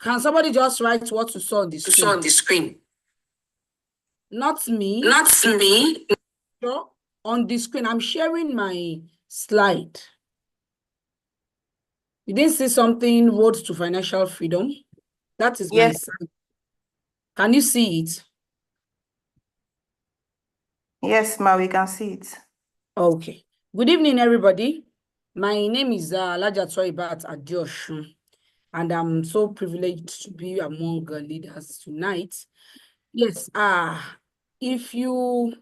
Can somebody just write what you saw on the screen? Not me. Not me. So on the screen, I'm sharing my slide. You didn't see something, Road to Financial Freedom? That is my slide. Can you see it? Yes, ma, we can see it. Okay. Good evening, everybody. My name is Alaja Toibat Adioshun, and I'm so privileged to be among leaders tonight. Yes, if you're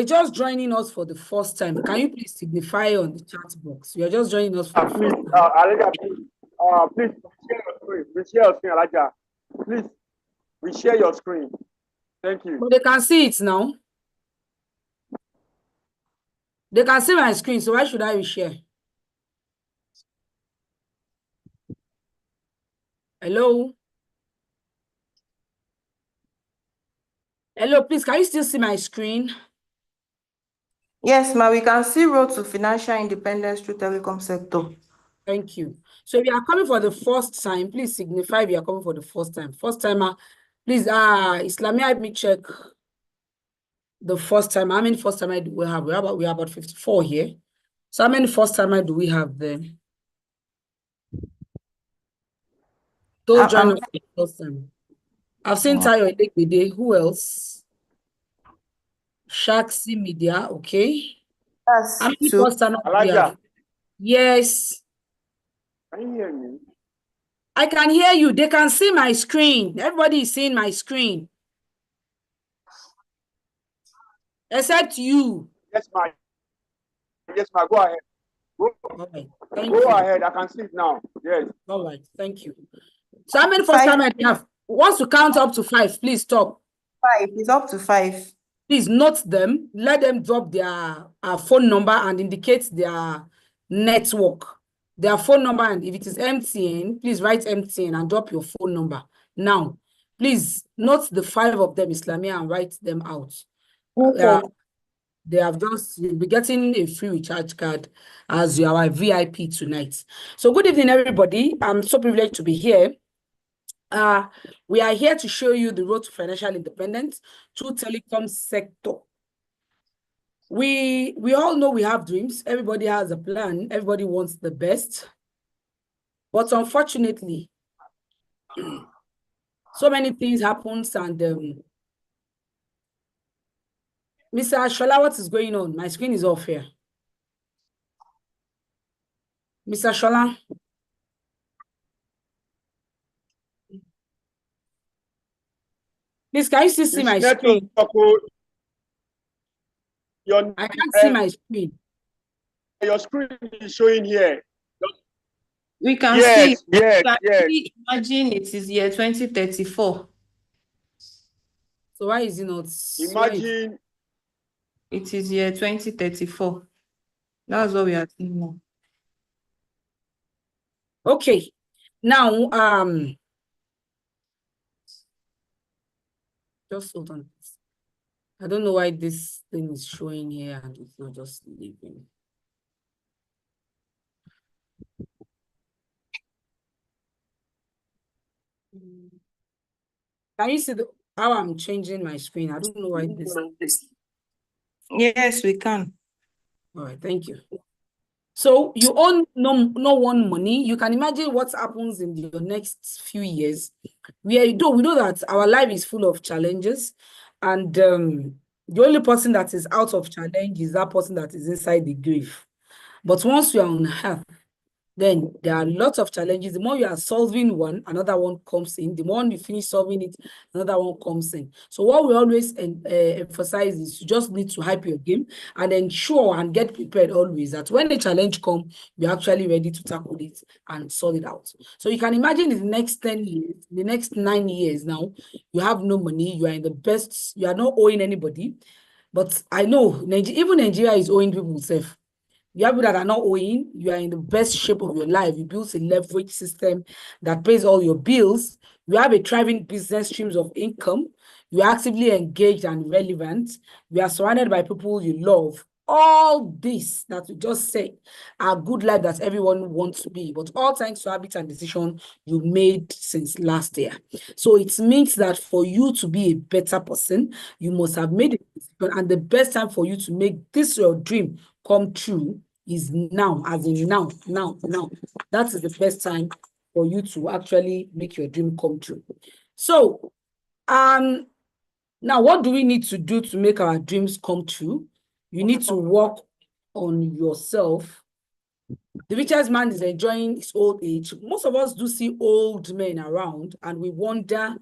just joining us for the first time, can you please signify on the chat box? You're just joining us for the first time. Alaja, please share your screen. We share your screen, Alaja. Please, we share your screen. Thank you. But they can see it now. They can see my screen, so why should I share? Hello? Hello, please, can you still see my screen? Yes, ma, we can see Road to Financial Independence through telecom sector. Thank you. So if you are coming for the first time, please signify if you are coming for the first time. First timer, please, Islamia, help me check the first time. How many first timer do we have? We have about 54 here. So how many first timer do we have there? Don't join us for the first time. I've seen Tayo Elegbede. Who else? Shaxi Media, okay. That's how many two. first timer do we have? Yes. Can you hear me? I can hear you. They can see my screen. Everybody is seeing my screen. Except you. Yes, ma. Yes, ma. Go ahead. Go, right. Thank you. ahead. I can see it now. Yes. All right. Thank you. So how many first time I have? Once you count up to 5, please stop. 5. It's up to 5. Please note them. Let them drop their phone number and indicate their network. Their phone number, and if it is MTN, please write MTN and drop your phone number. Now, please note the 5 of them, Islamia, and write them out. Okay. They have just, you'll be getting a free recharge card as you are a VIP tonight. So good evening, everybody. I'm so privileged to be here. We are here to show you the road to financial independence through telecom sector. We all know we have dreams. Everybody has a plan. Everybody wants the best. But unfortunately, so many things happen, and Mr. Shola, what is going on? My screen is off here. Mr. Shola. Please, can you still see my screen? I can't see my screen. Your screen is showing here. We can see. Yes. Imagine it is year 2034. So why is it not? Imagine. It is year 2034. That's what we are seeing now. Okay. Now, just hold on. I don't know why this thing is showing here and it's not just leaving. Can you see how I'm changing my screen? I don't know why this. Yes, we can. All right, thank you. So you own no one money. You can imagine what happens in the next few years. We know that our life is full of challenges, and the only person that is out of challenge is that person that is inside the grave. But once you are on earth, then there are lots of challenges. The more you are solving one, another one comes in. The more you finish solving it, another one comes in. So what we always emphasize is you just need to hype your game and ensure and get prepared always that when the challenge comes, you're actually ready to tackle it and sort it out. So you can imagine in the next 10 years, the next 9 years now, you have no money, you are in the best, you are not owing anybody. But I know even Nigeria is owing people safe. You have people that are not owing, you are in the best shape of your life. You built a leverage system that pays all your bills. You have a thriving business streams of income. You are actively engaged and relevant. You are surrounded by people you love. all this that we just said are good life that everyone wants to be, but all thanks to habit and decision you made since last year. So it means that for you to be a better person, you must have made a decision, and the best time for you to make this your dream come true is now, as in now. That is the best time for you to actually make your dream come true. So, now what do we need to do to make our dreams come true? You need to work on yourself. The richest man is enjoying his old age. Most of us do see old men around and we wonder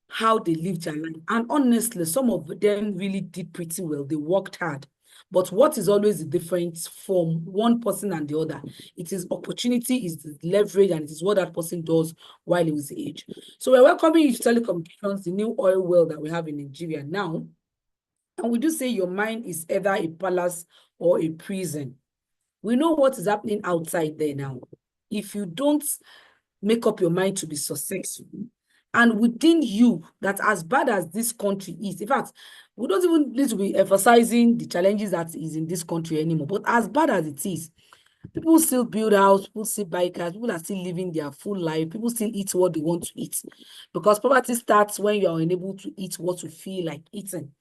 how they lived their life. And honestly, some of them really did pretty well. They worked hard. But what is always the difference from one person and the other? It is opportunity, is the leverage, and it is what that person does while he was age. So we're welcoming you to telecommunications, the new oil well that we have in Nigeria now. And we do say your mind is either a palace or a prison. We know what is happening outside there now. If you don't make up your mind to be successful, and within you, that as bad as this country is, in fact, we don't even need to be emphasizing the challenges that is in this country anymore, but as bad as it is, people still build houses, people still buy cars, people are still living their full life, people still eat what they want to eat, because poverty starts when you are unable to eat what you feel like eating.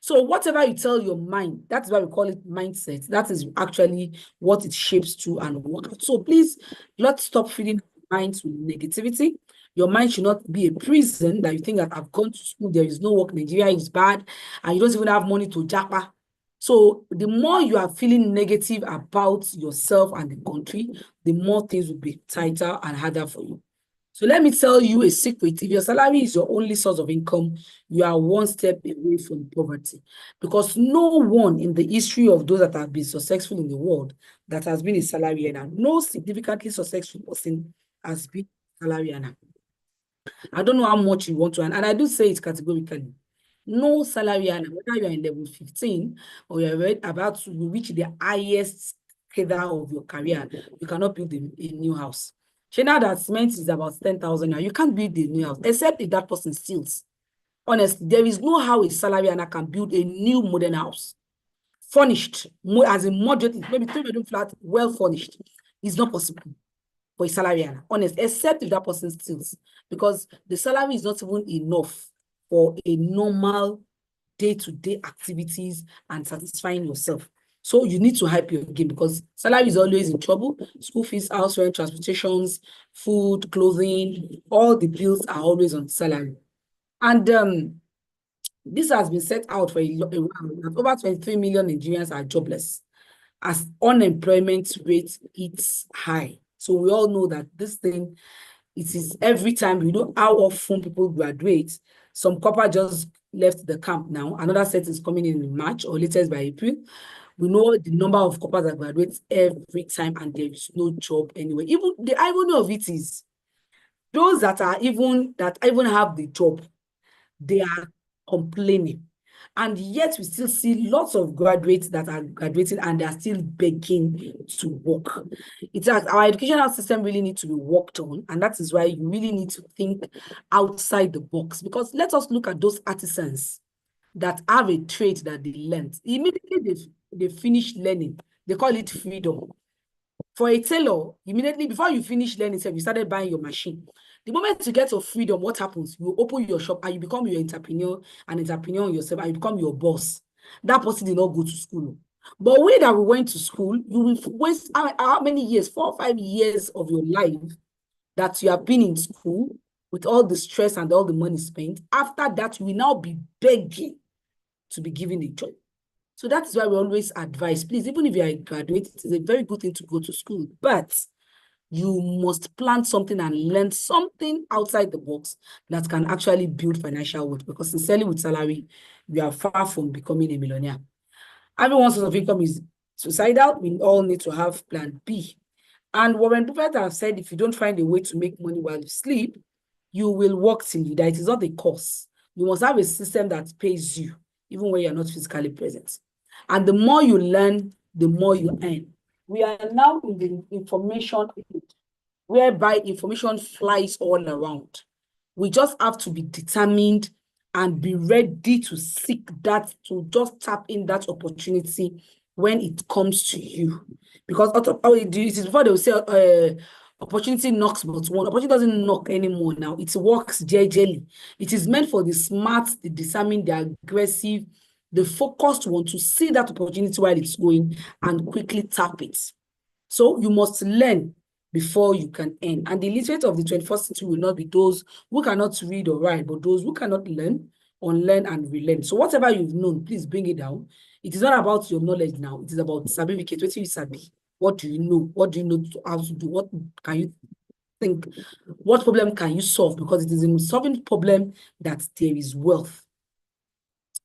So whatever you tell your mind, that's why we call it mindset. That is actually what it shapes to and work out. So please, let's stop feeding minds with negativity. Your mind should not be a prison that you think that I've gone to school, there is no work, Nigeria is bad, and you don't even have money to japa. So the more you are feeling negative about yourself and the country, the more things will be tighter and harder for you. So let me tell you a secret. If your salary is your only source of income, you are one step away from poverty. Because no one in the history of those that have been successful in the world that has been a salary earner, no significantly successful person has been a salary earner. I don't know how much you want to earn, and I do say it categorically. No salary earner, whether you are in level 15 or you're about to reach the highest cadre of your career, you cannot build a new house. Now that cement is about 10,000 now, you can't build a new house, except if that person steals. Honestly, there is no how a salary earner can build a new modern house. Furnished, as a moderate, maybe 3-bedroom flat, well furnished. It's not possible for a salary earner, honest, except if that person steals, because the salary is not even enough for a normal day-to-day activities and satisfying yourself. So you need to hype your game, because salary is always in trouble. School fees, house rent, transportations, food, clothing, all the bills are always on salary. And this has been set out for a while, that over 23 million Nigerians are jobless as unemployment rate is high. So we all know that this thing, it is every time, you know how often people graduate. Some copper just left the camp now. Another set is coming in March or latest by April. We know the number of coppers that graduate every time, and there is no job anyway. Even the irony of it is, those that even have the job, they are complaining. And yet we still see lots of graduates that are graduating and they are still begging to work. It's like our educational system really needs to be worked on, and that is why you really need to think outside the box. Because let us look at those artisans that have a trade that they learned. Immediately they finish learning, they call it freedom. For a tailor, immediately before you finish learning, you started buying your machine. The moment you get your freedom, what happens? You open your shop and you become your entrepreneur yourself, and you become your boss. That person did not go to school. But we that we went to school, you will waste how many years? 4 or 5 years of your life that you have been in school with all the stress and all the money spent. After that, you will now be begging to be given a job. So that's why we always advise, please, even if you are a graduate, it is a very good thing to go to school, but you must plan something and learn something outside the box that can actually build financial wealth, because sincerely, with salary, we are far from becoming a millionaire. Everyone's source of income is suicidal. We all need to have plan B. And Warren Buffett has said, if you don't find a way to make money while you sleep, you will work till you die. It is not a course. You must have a system that pays you, even when you're not physically present. And the more you learn, the more you earn. We are now in the information age, whereby information flies all around. We just have to be determined and be ready to seek that, to just tap in that opportunity when it comes to you. Because it is before they will say opportunity knocks but one. Opportunity doesn't knock anymore now. It works jejely. It is meant for the smart, the discerning, the aggressive, the focused one to see that opportunity while it's going and quickly tap it. So you must learn before you can earn. And the illiterate of the 21st century will not be those who cannot read or write, but those who cannot learn, unlearn, and relearn. So whatever you've known, please bring it down. It is not about your knowledge now. It is about certificate. What do you sabi? What do you know? What do you know how to do? What can you think? What problem can you solve? Because it is in solving problem that there is wealth.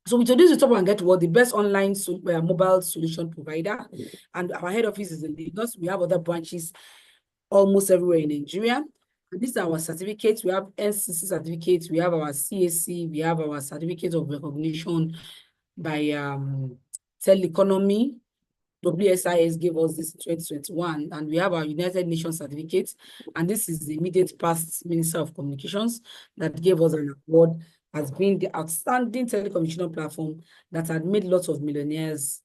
So we introduce the top and get what the best online mobile solution provider, and our head office is in Lagos. We have other branches almost everywhere in Nigeria. And these are our certificates. We have NCC certificates. We have our CAC. We have our certificate of recognition by Teleconomy. WSIS gave us this in 2021, and we have our United Nations certificate. And this is the immediate past Minister of Communications that gave us an award as being the outstanding telecommunication platform that had made lots of millionaires,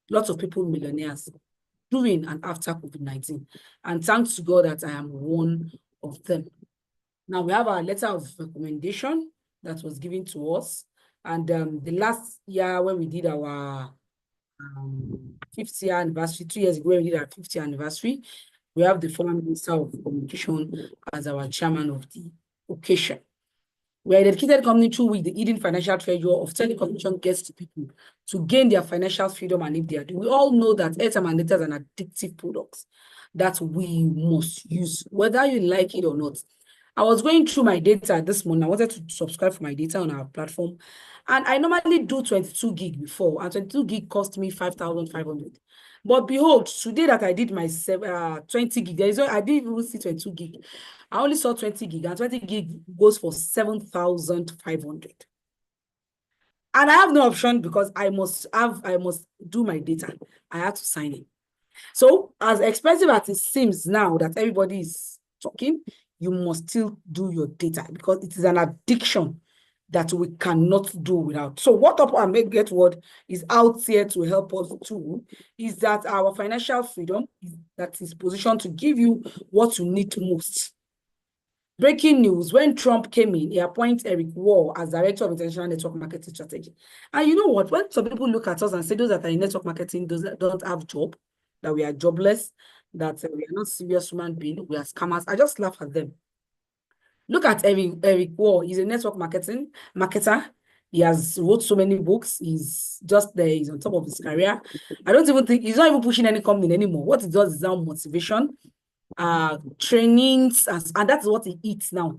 lots of people millionaires during and after COVID-19. And thanks to God that I am one of them. Now we have our letter of recommendation that was given to us. And the last year when we did our 50th anniversary, 2 years ago when we did our 50th anniversary, we have the former Minister of Communication as our chairman of the occasion. We are a dedicated company through which the hidden financial treasure of telecommunication gets to people to gain their financial freedom. And if they are doing, we all know that airtime and data is an addictive product that we must use, whether you like it or not. I was going through my data this morning. I wanted to subscribe for my data on our platform. And I normally do 22 gig before, and 22 gig cost me 5,500. But behold, today that I did my 20 gig, I didn't even see 22 gig. I only saw 20 gig, and 20 gig goes for 7,500. And I have no option because I must do my data. I have to sign in. So as expensive as it seems now that everybody is talking, you must still do your data because it is an addiction that we cannot do without. So what Up and Make Get Word is out here to help us do is that our financial freedom that is positioned to give you what you need most. Breaking news, when Trump came in, he appointed Eric Wall as Director of International Network Marketing Strategy. And you know what? When some people look at us and say those that are in network marketing don't have job, that we are jobless, that we are not serious human beings, we are scammers, I just laugh at them. Look at Eric Wall. He's a network marketer. He has wrote so many books. He's just there. He's on top of his career. I don't even think he's not even pushing any company anymore. What he does is now motivation, trainings, and that's what he eats now.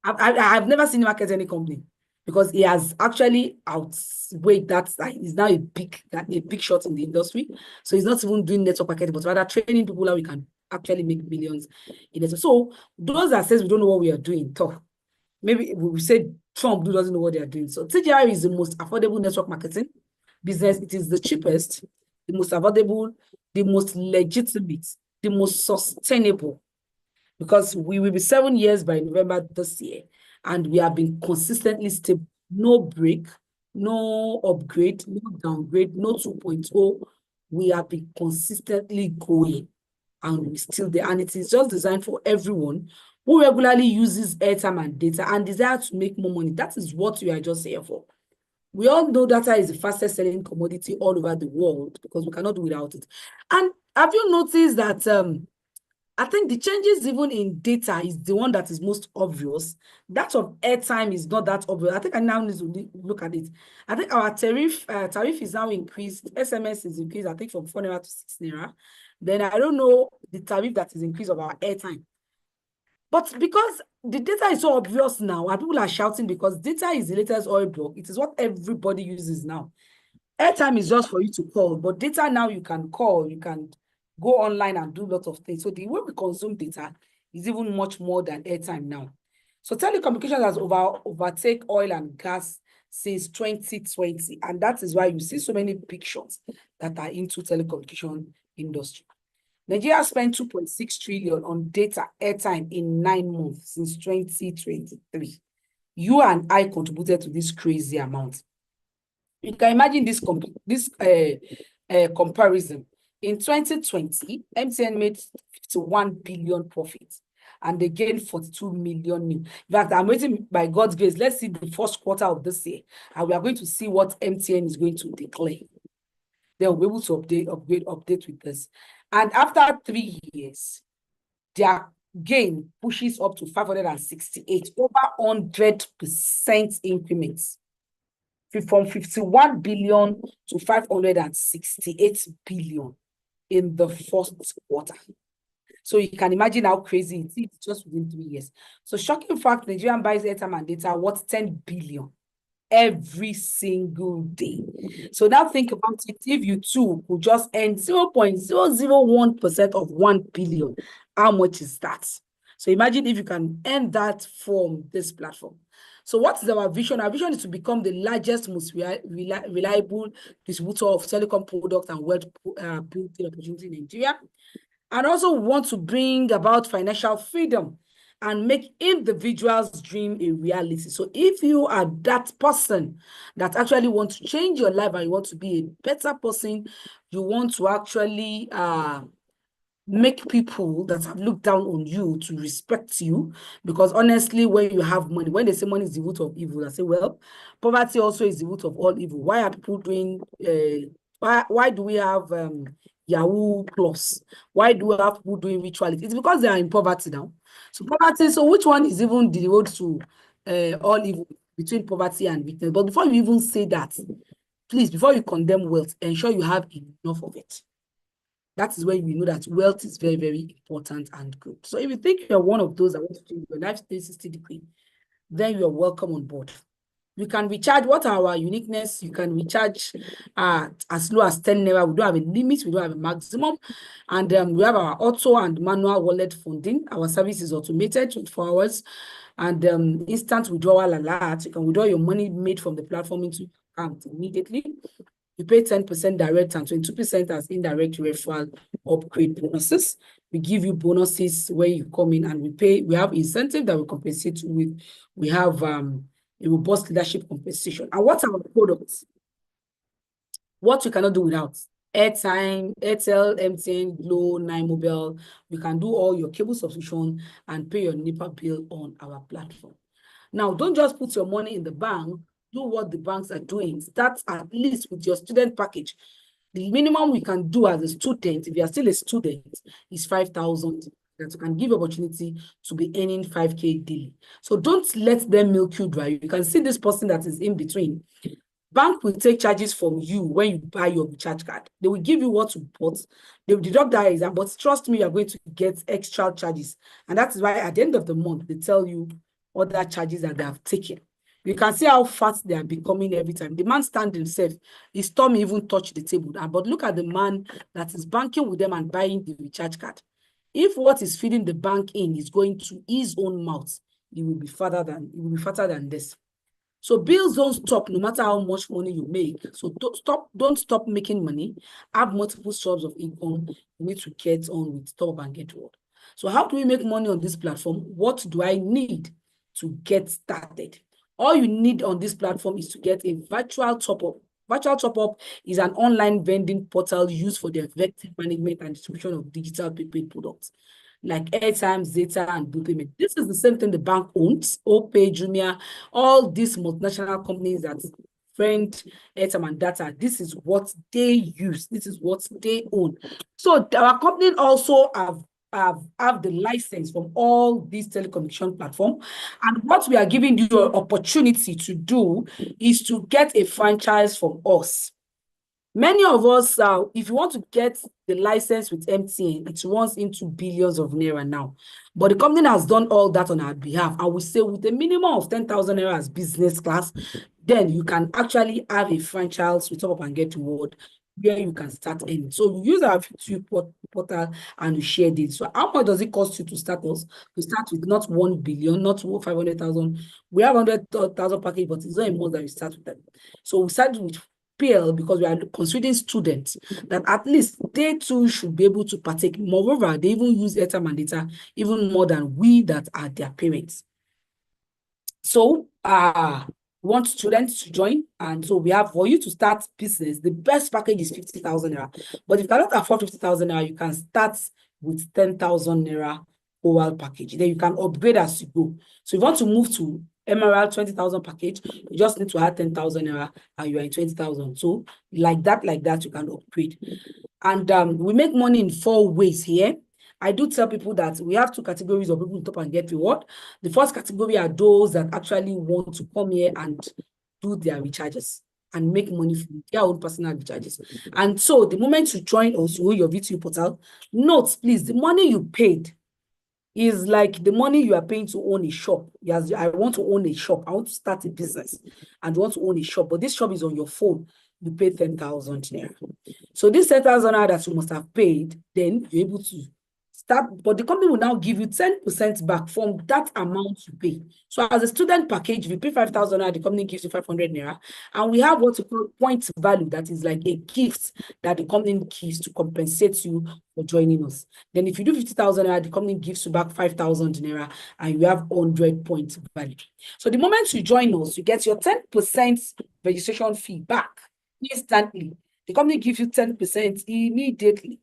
I've never seen him market any company because he has actually outweighed that. He's now a big shot in the industry. So he's not even doing network marketing, but rather training people how we can actually make millions in it. So those that says we don't know what we are doing, tough. Maybe we said Trump doesn't know what they are doing. So TGI is the most affordable network marketing business. It is the cheapest, the most affordable, the most legitimate, the most sustainable. Because we will be 7 years by November this year, and we have been consistently stable. No break, no upgrade, no downgrade, no 2.0. We have been consistently going. And we still there, and it is just designed for everyone who regularly uses airtime and data and desire to make more money. That is what we are just here for. We all know data is the fastest selling commodity all over the world because we cannot do without it. And have you noticed that I think the changes even in data is the one that is most obvious. That of airtime is not that obvious. I think I now need to look at it. I think our tariff is now increased. SMS is increased, I think, from 4 naira to 6 naira. Then I don't know the tariff that is increased of our airtime. But because the data is so obvious now, and people are shouting because data is the latest oil block, it is what everybody uses now. Airtime is just for you to call, but data now you can call, you can go online and do a lot of things. So the way we consume data is even much more than airtime now. So telecommunications has overtake oil and gas since 2020. And that is why you see so many big shots that are into telecommunication industry. Nigeria spent 2.6 trillion on data airtime in 9 months since 2023. You and I contributed to this crazy amount. You can imagine this comparison. In 2020, MTN made 51 billion profits and they gained 42 million new. In fact, I'm waiting by God's grace. Let's see the first quarter of this year, and we are going to see what MTN is going to declare. They'll be able to update with this. And after 3 years, their gain pushes up to 568, over 100% increments, from 51 billion to 568 billion in the first quarter. So you can imagine how crazy it is just within 3 years. So shocking fact, Nigerian buys airtime and data worth 10 billion every single day. So now think about it. If you too could just earn 0.001% of 1 billion, how much is that? So imagine if you can earn that from this platform. So what is our vision? Our vision is to become the largest, most reliable distributor of telecom products and wealth building opportunity in Nigeria. And also want to bring about financial freedom and make individuals' dream a reality. So if you are that person that actually wants to change your life and you want to be a better person, you want to actually make people that have looked down on you to respect you, because honestly, when you have money, when they say money is the root of evil, I say, well, poverty also is the root of all evil. Why are people doing, why do we have Yahoo Plus? Why do we have people doing rituality? It's because they are in poverty now. So poverty, so which one is even the road to all evil, between poverty and weakness? But before you even say that, please, before you condemn wealth, ensure you have enough of it. That is when you know that wealth is very, very important and good. So if you think you're one of those that want to change your life 360 degree, then you're welcome on board. You can recharge. What are our uniqueness? You can recharge as low as 10 naira. We don't have a limit. We don't have a maximum. And we have our auto and manual wallet funding. Our service is automated 24 hours. And instant withdrawal alert. You can withdraw your money made from the platform into your account immediately. You pay 10% direct and 22% as indirect referral upgrade bonuses. We give you bonuses when you come in, and we have incentive that we compensate you with. We have a robust leadership compensation. And what are our products? What you cannot do without? Airtime, Airtel, MTN, Glo, 9Mobile. You can do all your cable subscription and pay your NEPA bill on our platform. Now, don't just put your money in the bank. Do what the banks are doing. Start at least with your student package. The minimum we can do as a student, if you are still a student, is 5,000. That you can give opportunity to be earning 5K daily. So don't let them milk you dry. You can see this person that is in between. Bank will take charges from you when you buy your recharge card. They will give you what you bought. They will deduct that exam, but trust me, you're going to get extra charges. And that is why at the end of the month, they tell you other charges that they have taken. You can see how fat they are becoming every time. The man stand himself, his tummy even touch the table. But look at the man that is banking with them and buying the recharge card. If what is feeding the bank in is going to his own mouth, it will be fatter than this. So bills don't stop no matter how much money you make. So don't stop making money. Have multiple sources of income. You need to get on with Top and Get Reward. So how do we make money on this platform? What do I need to get started? All you need on this platform is to get a virtual top-up. Virtual top-up is an online vending portal used for the effective management and distribution of digital prepaid products like airtime, data, and bill payment. This is the same thing the bank owns. OPay, Jumia, all these multinational companies that friend airtime and data. This is what they use. This is what they own. So our company also have the license from all these telecommunication platforms. And what we are giving you an opportunity to do is to get a franchise from us. Many of us, if you want to get the license with MTN, it runs into billions of naira now. But the company has done all that on our behalf. I would say with a minimum of 10,000 naira as business class, then you can actually have a franchise with Top and Get Reward where you can start earning. So you use our YouTube portal and you share this. So how much does it cost you to start us? We start with not 1 billion, not 500,000. We have 100,000 package, but it's not a month that we start with them. So we start with PL because we are considering students that at least they too should be able to partake. Moreover, they even use airtime and data even more than we that are their parents. So We want students to join, and so we have, for you to start business, the best package is 50,000 naira. But if you cannot afford 50,000 naira, you can start with 10,000 naira OWAL package. Then you can upgrade as you go. So if you want to move to Emerald 20,000 package, you just need to add 10,000 naira and you are in 20,000. So like that, you can upgrade. And we make money in 4 ways here. I do tell people that we have 2 categories of people who top and get reward. The first category are those that actually want to come here and do their recharges and make money from their own personal recharges. And so the moment you join us, your VTU portal, note, please, the money you paid is like the money you are paying to own a shop. Yes, I want to own a shop. I want to start a business and want to own a shop, but this shop is on your phone. You pay 10,000 naira. So this 10,000 naira that you must have paid, then you're able to start, but the company will now give you 10% back from that amount you pay. So as a student package, if you pay 5,000 naira, the company gives you 500 naira. And we have what we call point value, that is like a gift that the company gives to compensate you for joining us. Then if you do 50,000 naira, the company gives you back 5,000 naira and you have 100 points value. So the moment you join us, you get your 10% registration fee back instantly. The company gives you 10% immediately.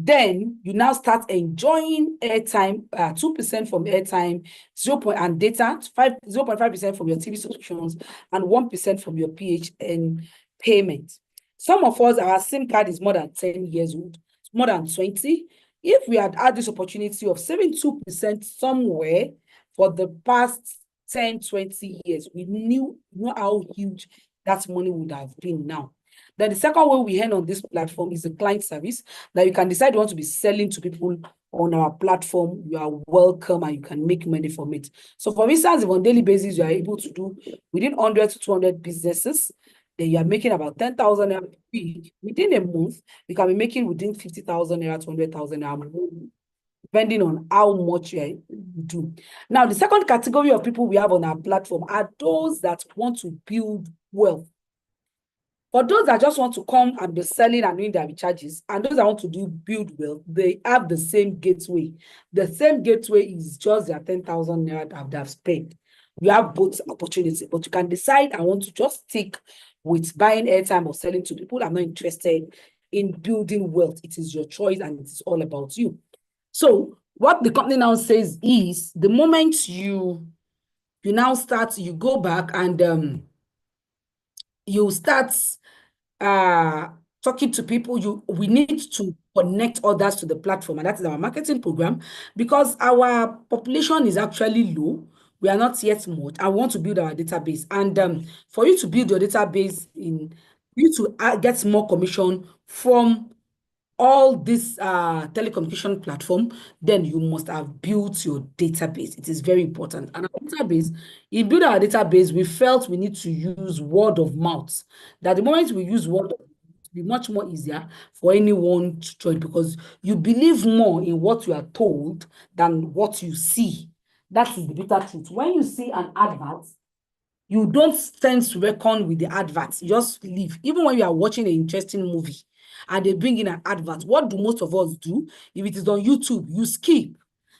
Then you now start enjoying airtime, 2% from airtime, 0. And data, 0.5% from your TV subscriptions, and 1% from your PHN payment. Some of us, our SIM card is more than 10 years old, more than 20. If we had had this opportunity of saving 2% somewhere for the past 10, 20 years, we knew how huge that money would have been now. Then the second way we earn on this platform is the client service, that you can decide you want to be selling to people on our platform. You are welcome and you can make money from it. So for instance, if on a daily basis, you are able to do within 100 to 200 businesses, then you are making about 10,000 naira a week. Within a month, you can be making within 50,000 naira to 100,000 naira, depending on how much you do. Now, the second category of people we have on our platform are those that want to build wealth. For those that just want to come and be selling and doing their recharges, and those that want to build wealth, they have the same gateway. The same gateway is just their 10,000 naira that they have spent. You have both opportunities, but you can decide, I want to just stick with buying airtime or selling to people. I'm not interested in building wealth. It is your choice and it is all about you. So what the company now says is, the moment you now start, you go back and you start talking to people, we need to connect others to the platform, and that is our marketing program, because our population is actually low. We are not yet much. I want to build our database, and for you to build your database, you to get more commission from all this telecommunication platform, then you must have built your database. It is very important. And our database, in building our database, we felt we need to use word of mouth. That the moment we use word of mouth, it will be much more easier for anyone to join, because you believe more in what you are told than what you see. That is the bitter truth. When you see an advert, you don't tend to reckon with the advert. You just leave. Even when you are watching an interesting movie and they bring in an advert, what do most of us do? If it is on YouTube, you skip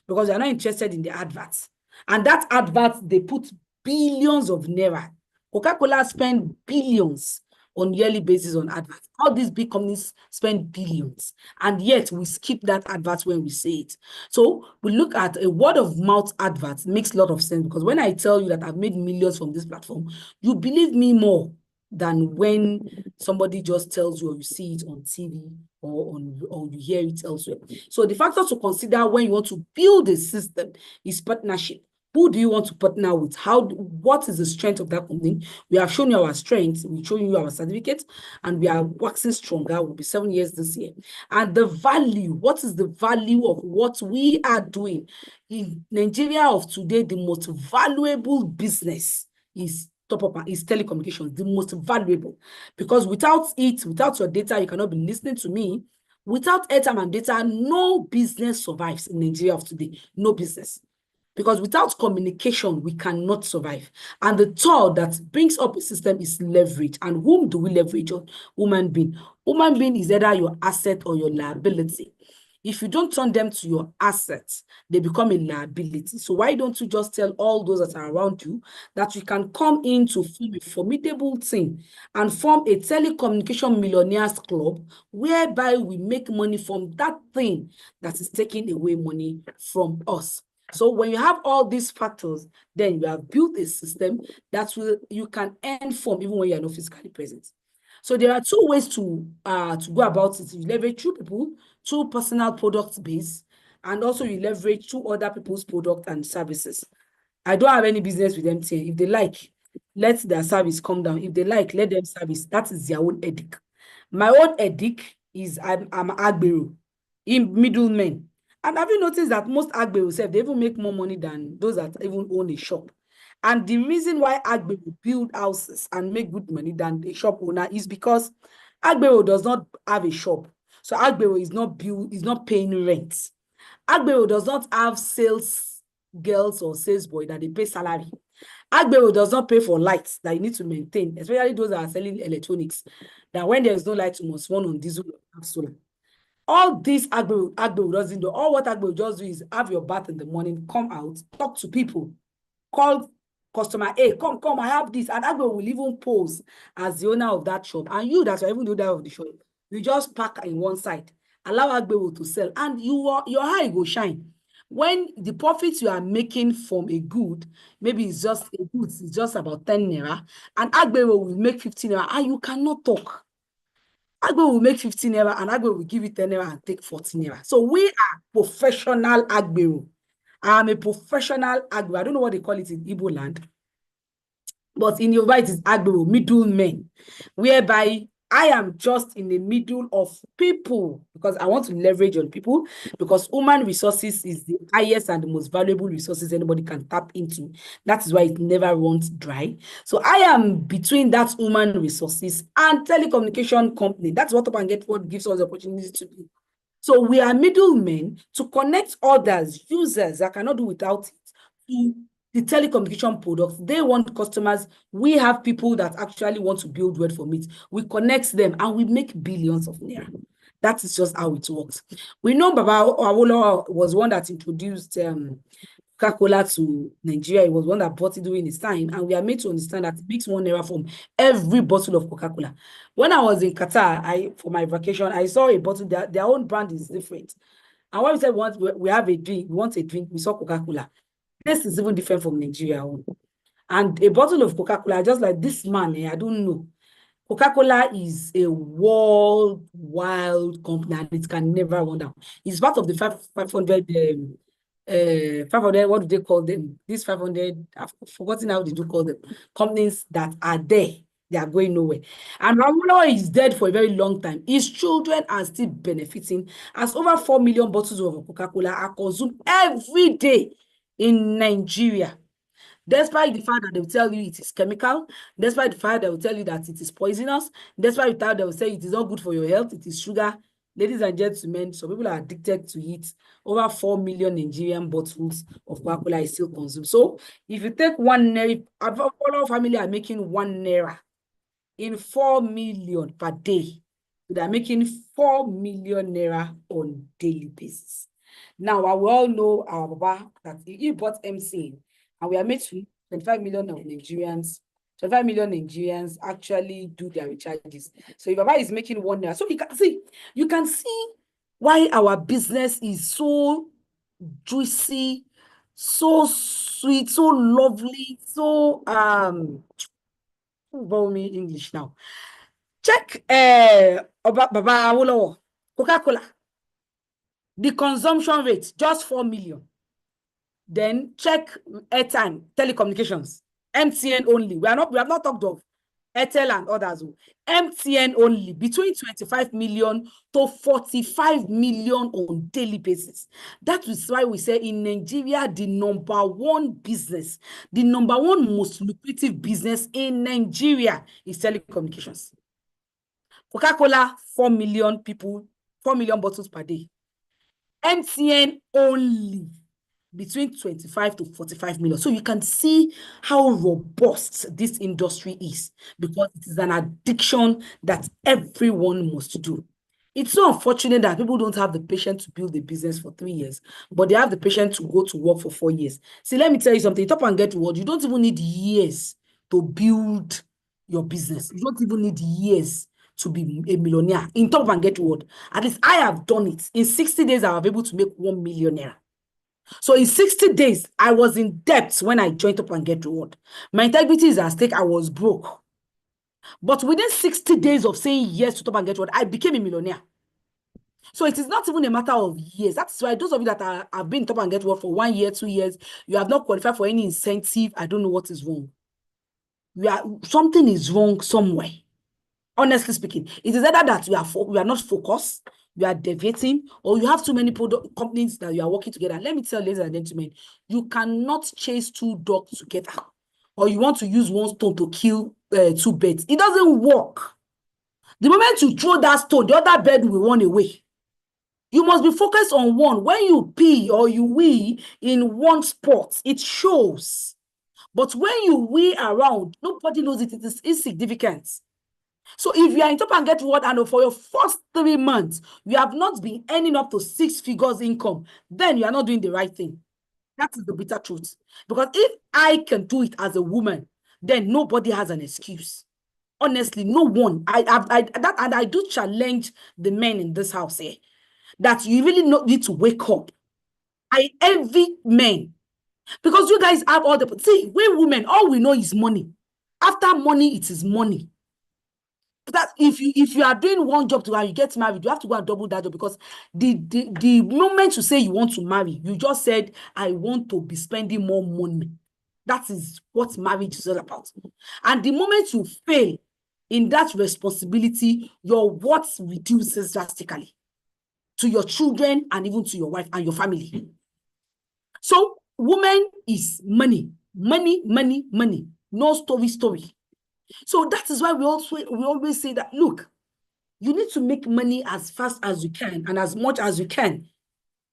because you're not interested in the adverts. And that advert, they put billions of naira. Coca-Cola spend billions on yearly basis on adverts. All these big companies spend billions, and yet we skip that advert when we say it. So we look at a word of mouth advert. Makes a lot of sense, because when I tell you that I've made millions from this platform, you believe me more than when somebody just tells you, or you see it on TV or you hear it elsewhere. So the factors to consider when you want to build a system is partnership. Who do you want to partner with? What is the strength of that company? We have shown you our strengths. We've shown you our certificates, and we are waxing stronger. We'll be 7 years this year. And the value, what is the value of what we are doing? In Nigeria of today, the most valuable business is telecommunications, the most valuable. Because without it, without your data, you cannot be listening to me. Without airtime and data, no business survives in Nigeria of today. No business. Because without communication, we cannot survive. And the third that brings up a system is leverage. And whom do we leverage on? Human being. Human being is either your asset or your liability. If you don't turn them to your assets, they become a liability. So why don't you just tell all those that are around you that you can come in to form a formidable team and form a telecommunication millionaires club whereby we make money from that thing that is taking away money from us. So when you have all these factors, then you have built a system that you can earn from even when you are not physically present. So there are two ways to go about it. You leverage two people, two personal product base, and also you leverage two other people's product and services. I don't have any business with MTN. If they like, let their service come down. If they like, let them service. That is their own edict. My own edict is I'm Agbero, in middlemen. And have you noticed that most Agbero they even make more money than those that even own a shop? And the reason why Agbero build houses and make good money than the shop owner is because Agbero does not have a shop. So Agbero is not paying rent. Agbero does not have sales girls or sales boy that they pay salary. Agbero does not pay for lights that you need to maintain, especially those that are selling electronics. That when there is no light, you must run on diesel or solar. All this Agbero doesn't do. All what Agbero just do is have your bath in the morning, come out, talk to people, call customer A, come, I have this. And Agbero will even pose as the owner of that shop. And you that are even the owner of the shop, you just park in one side, allow Agbero to sell, and your eye go shine. When the profits you are making from a good, maybe it's just a good, it's just about 10 naira, and Agbero will make 15 naira, and you cannot talk. Agbero will make 15 naira, and Agbero will give you 10 naira and take 14 naira. So we are professional Agbero. I am a professional Agbero. I don't know what they call it in Igbo land, but in Yoruba it is Agbero, middlemen, whereby I am just in the middle of people because I want to leverage on people, because human resources is the highest and the most valuable resources anybody can tap into. That is why it never runs dry. So I am between that human resources and telecommunication company. That's what Top and Get What gives us the opportunity to do. So we are middlemen to connect others, users that cannot do without it, to the telecommunication products. They want customers. We have people that actually want to build word for meat. We connect them and we make billions of naira. That is just how it works. We know Baba Awolowo was one that introduced Coca-Cola to Nigeria. He was one that bought it during his time, and we are made to understand that it makes 1 naira from every bottle of Coca-Cola. When I was in Qatar, for my vacation, I saw a bottle. Their own brand is different. And when we said we have a drink, we want a drink, we saw Coca-Cola. This is even different from Nigeria. And a bottle of Coca-Cola, just like this man, I don't know. Coca-Cola is a worldwide company, and it can never run down. It's part of the 500, what do they call them? These 500, I've forgotten how they do call them, companies that are there. They are going nowhere. And Awolowo is dead for a very long time. His children are still benefiting, as over 4 million bottles of Coca-Cola are consumed every day in Nigeria. Despite the fact that they will tell you it is chemical, despite the fact they will tell you that it is poisonous, despite the fact they will say it is not good for your health, it is sugar. Ladies and gentlemen, some people are addicted to it. Over 4 million Nigerian bottles of Coca-Cola is still consumed. So if you take 1 naira, our family are making 1 naira in 4 million per day. They are making 4 million naira on daily basis. Now, we all know our Baba that he bought MTN, and we are made to 25 million of Nigerians. 25 million Nigerians actually do their recharges. So if Baba is making 1 naira, so you can see why our business is so juicy, so sweet, so lovely, so borrow me English now. Check Baba Awolowo, Coca-Cola. The consumption rate, just 4 million. Then check airtime, telecommunications, MTN only. We have not talked of Airtel and others. MTN only, between 25 million to 45 million on daily basis. That is why we say in Nigeria, the number one business, the number one most lucrative business in Nigeria is telecommunications. Coca-Cola, 4 million people, 4 million bottles per day. MTN only, between 25 to 45 million. So you can see how robust this industry is, because it is an addiction that everyone must do. It's so unfortunate that people don't have the patience to build a business for 3 years, but they have the patience to go to work for 4 years. See, let me tell you something. Top and Get Reward, you don't even need years to build your business. You don't even need years to be a millionaire. In Top and Get Reward, at least I have done it. In 60 days, I was able to make 1 millionaire. So in 60 days, I was in debt when I joined Top and Get Reward. My integrity is at stake. I was broke. But within 60 days of saying yes to Top and Get Reward, I became a millionaire. So it is not even a matter of years. That's why those of you that have been Top and Get Reward for 1 year, 2 years, you have not qualified for any incentive. I don't know what is wrong. Something is wrong somewhere. Honestly speaking, it is either that we are not focused, we are deviating, or you have too many product companies that you are working together. Let me tell you, ladies and gentlemen, you cannot chase 2 dogs together, or you want to use 1 stone to kill 2 birds. It doesn't work. The moment you throw that stone, the other bird will run away. You must be focused on one. When you pee or you wee in one spot, it shows. But when you wee around, nobody knows it. It is insignificant. So if you are in Top and Get Reward and for your first 3 months, you have not been earning up to 6 figures income, then you are not doing the right thing. That is the bitter truth. Because if I can do it as a woman, then nobody has an excuse. Honestly, no one. I do challenge the men in this house here that you really need to wake up. I envy men because you guys have all the. See, we women, all we know is money. After money, it is money. That if you are doing one job and you get married, you have to go and double that job, because the moment you say you want to marry, you just said, I want to be spending more money. That is what marriage is all about. And the moment you fail in that responsibility, your worth reduces drastically to your children and even to your wife and your family. So woman is money, money, money, money. No story. So that is why we always say that, look, you need to make money as fast as you can and as much as you can.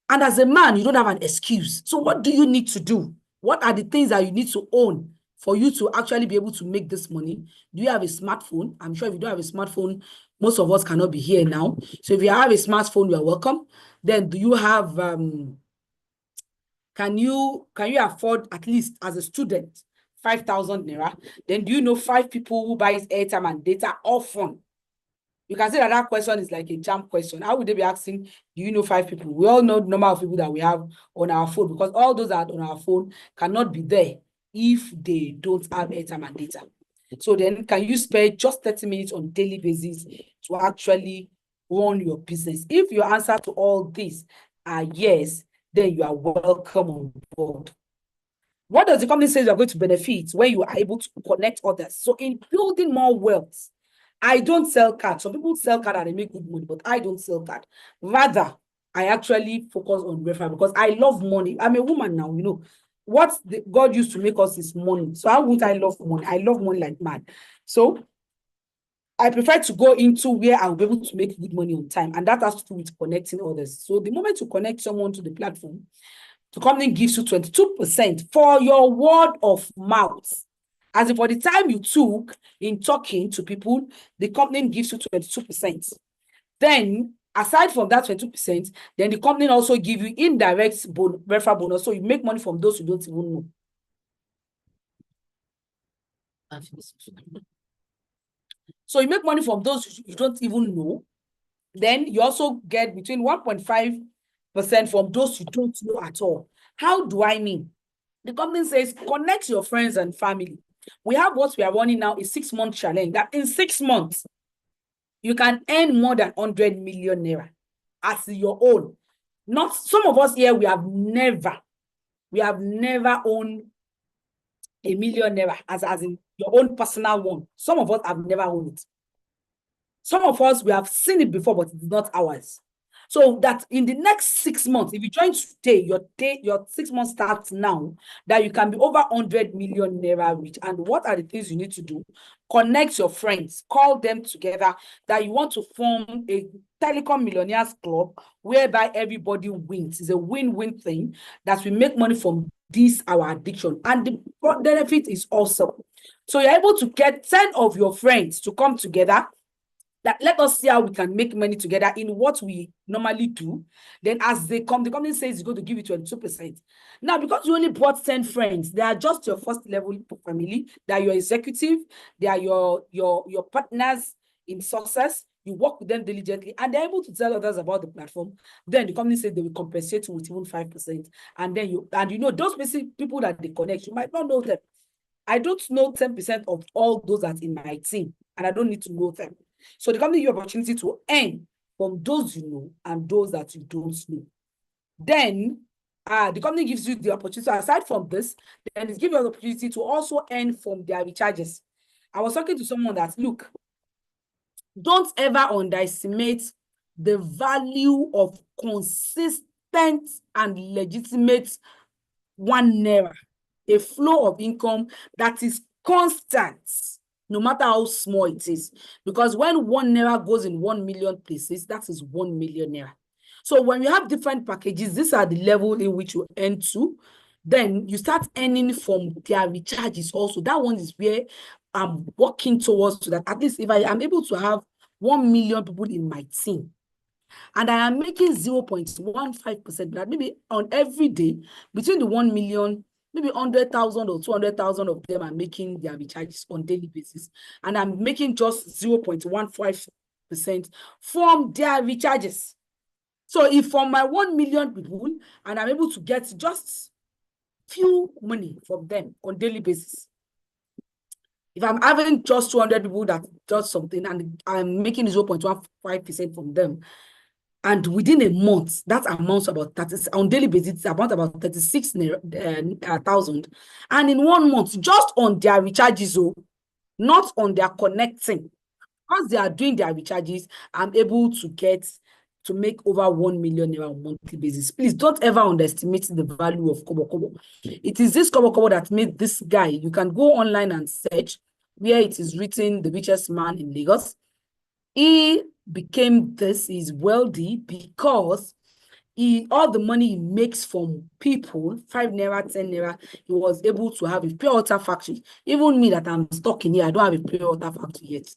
And as a man, you don't have an excuse. So what do you need to do? What are the things that you need to own for you to actually be able to make this money? Do you have a smartphone? I'm sure if you don't have a smartphone, most of us cannot be here now. So if you have a smartphone, you are welcome. Then do you have, can you afford, at least as a student, 5,000 naira? Then do you know 5 people who buys airtime and data often? You can say that question is like a jam question. How would they be asking, do you know 5 people? We all know the number of people that we have on our phone, because all those that are on our phone cannot be there if they don't have airtime and data. So then can you spend just 30 minutes on a daily basis to actually run your business? If your answer to all this are yes, then you are welcome on board. What does the company say you are going to benefit when you are able to connect others? So in building more wealth, I don't sell cards. Some people sell cards and they make good money, but I don't sell cards. Rather, I actually focus on referral because I love money. I'm a woman now, you know. What God used to make us is money. So how would I love money? I love money like mad. So I prefer to go into where I'll be able to make good money on time. And that has to do with connecting others. So the moment you connect someone to the platform, the company gives you 22% for your word of mouth. As if for the time you took in talking to people, the company gives you 22%. Then, aside from that 22%, then the company also give you indirect referral bonus. So you make money from those you don't even know. So you make money from those you don't even know. Then you also get between 1.5% from those you don't know at all. How do I mean? The company says, connect your friends and family. We have what we are running now, a 6-month challenge, that in 6 months, you can earn more than 100 million naira as your own. Not some of us here, we have never owned a million naira as in your own personal one. Some of us have never owned it. Some of us, we have seen it before, but it's not ours. So that in the next 6 months, if you join today, your 6 months starts now, that you can be over 100 million naira rich. And what are the things you need to do? Connect your friends, call them together, that you want to form a telecom millionaires club whereby everybody wins. It's a win-win thing that we make money from this, our addiction. And the benefit is awesome. So you're able to get 10 of your friends to come together. that let us see how we can make money together in what we normally do. Then as they come, the company says it's going to give you 22%. Now, because you only brought 10 friends, they are just your first level family, they are your executive, they are your partners in success. You work with them diligently and they're able to tell others about the platform. Then the company said they will compensate you with even 5%. And then you know, those basic people that they connect, you might not know them. I don't know 10% of all those that's in my team, and I don't need to know them. So the company gives you opportunity to earn from those you know and those that you don't know. Then the company gives you the opportunity, aside from this, then it gives you the opportunity to also earn from their recharges. I was talking to someone that, look, don't ever underestimate the value of consistent and legitimate ₦1, a flow of income that is constant, no matter how small it is. Because when ₦1 goes in 1 million places, that is 1 million naira. So when you have different packages, these are the level in which you earn to. Then you start earning from their recharges also. That one is where I'm working towards, so that at least if I am able to have 1 million people in my team, and I am making 0.15%, that maybe on every day between the 1 million, maybe 100,000 or 200,000 of them are making their recharges on daily basis, and I'm making just 0.15% from their recharges. So if from my 1 million people, and I'm able to get just few money from them on daily basis, if I'm having just 200 people that does something and I'm making 0.15% from them, and within a month, that amounts about 30, on daily basis, it's about 36,000. And in 1 month, just on their recharges, not on their connecting, as they are doing their recharges, I'm able to make over 1 million naira on a monthly basis. Please don't ever underestimate the value of Kobo Kobo. It is this Kobo Kobo that made this guy. You can go online and search where it is written, the richest man in Lagos. He became this, he's wealthy because all the money he makes from people, 5 naira, 10 naira, he was able to have a pure water factory. Even me that I'm stuck in here, I don't have a pure water factory yet.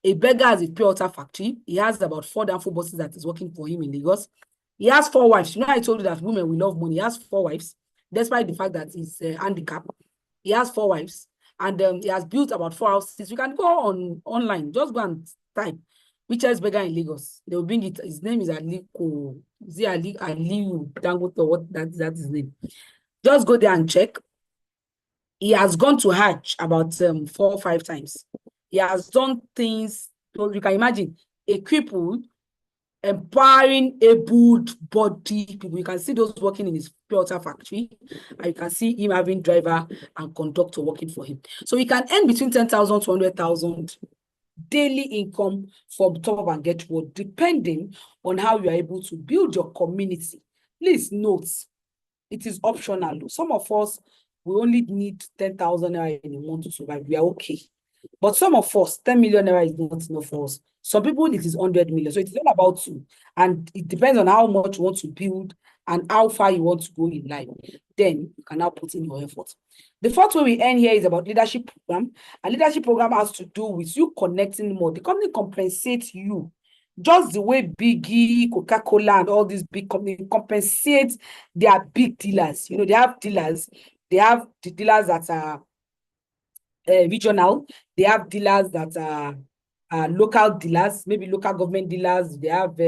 A beggar has a pure water factory. He has about 4 downfall bosses that is working for him in Lagos. He has 4 wives. You know, I told you that women, we love money. He has 4 wives, despite the fact that he's handicapped. He has 4 wives, and he has built about 4 houses. You can go online, just go and type richest beggar in Lagos. They will bring it. His name is Aliko. Is it Aliu Dangote or what? That's his name. Just go there and check. He has gone to Hajj about 4 or 5 times. He has done things. So you can imagine a crippled, empowering able-bodied people. You can see those working in his pure water factory, and you can see him having driver and conductor working for him. So he can earn between 10,000 to 100,000 daily income from Top and Get Reward, depending on how you are able to build your community. Please note, it is optional. Some of us, we only need 10,000 naira in a month to survive. We are okay. But some of us, 10 million naira is not enough for us. Some people, it is 100 million. So it is all about you. And it depends on how much you want to build and how far you want to go in life. Then you can now put in your effort. The fourth way we earn here is about leadership program. A leadership program has to do with you connecting more. The company compensates you just the way Biggie, Coca-Cola, and all these big companies compensate their big dealers. You know, they have dealers. They have the dealers that are regional. They have dealers that are local dealers, maybe local government dealers. They have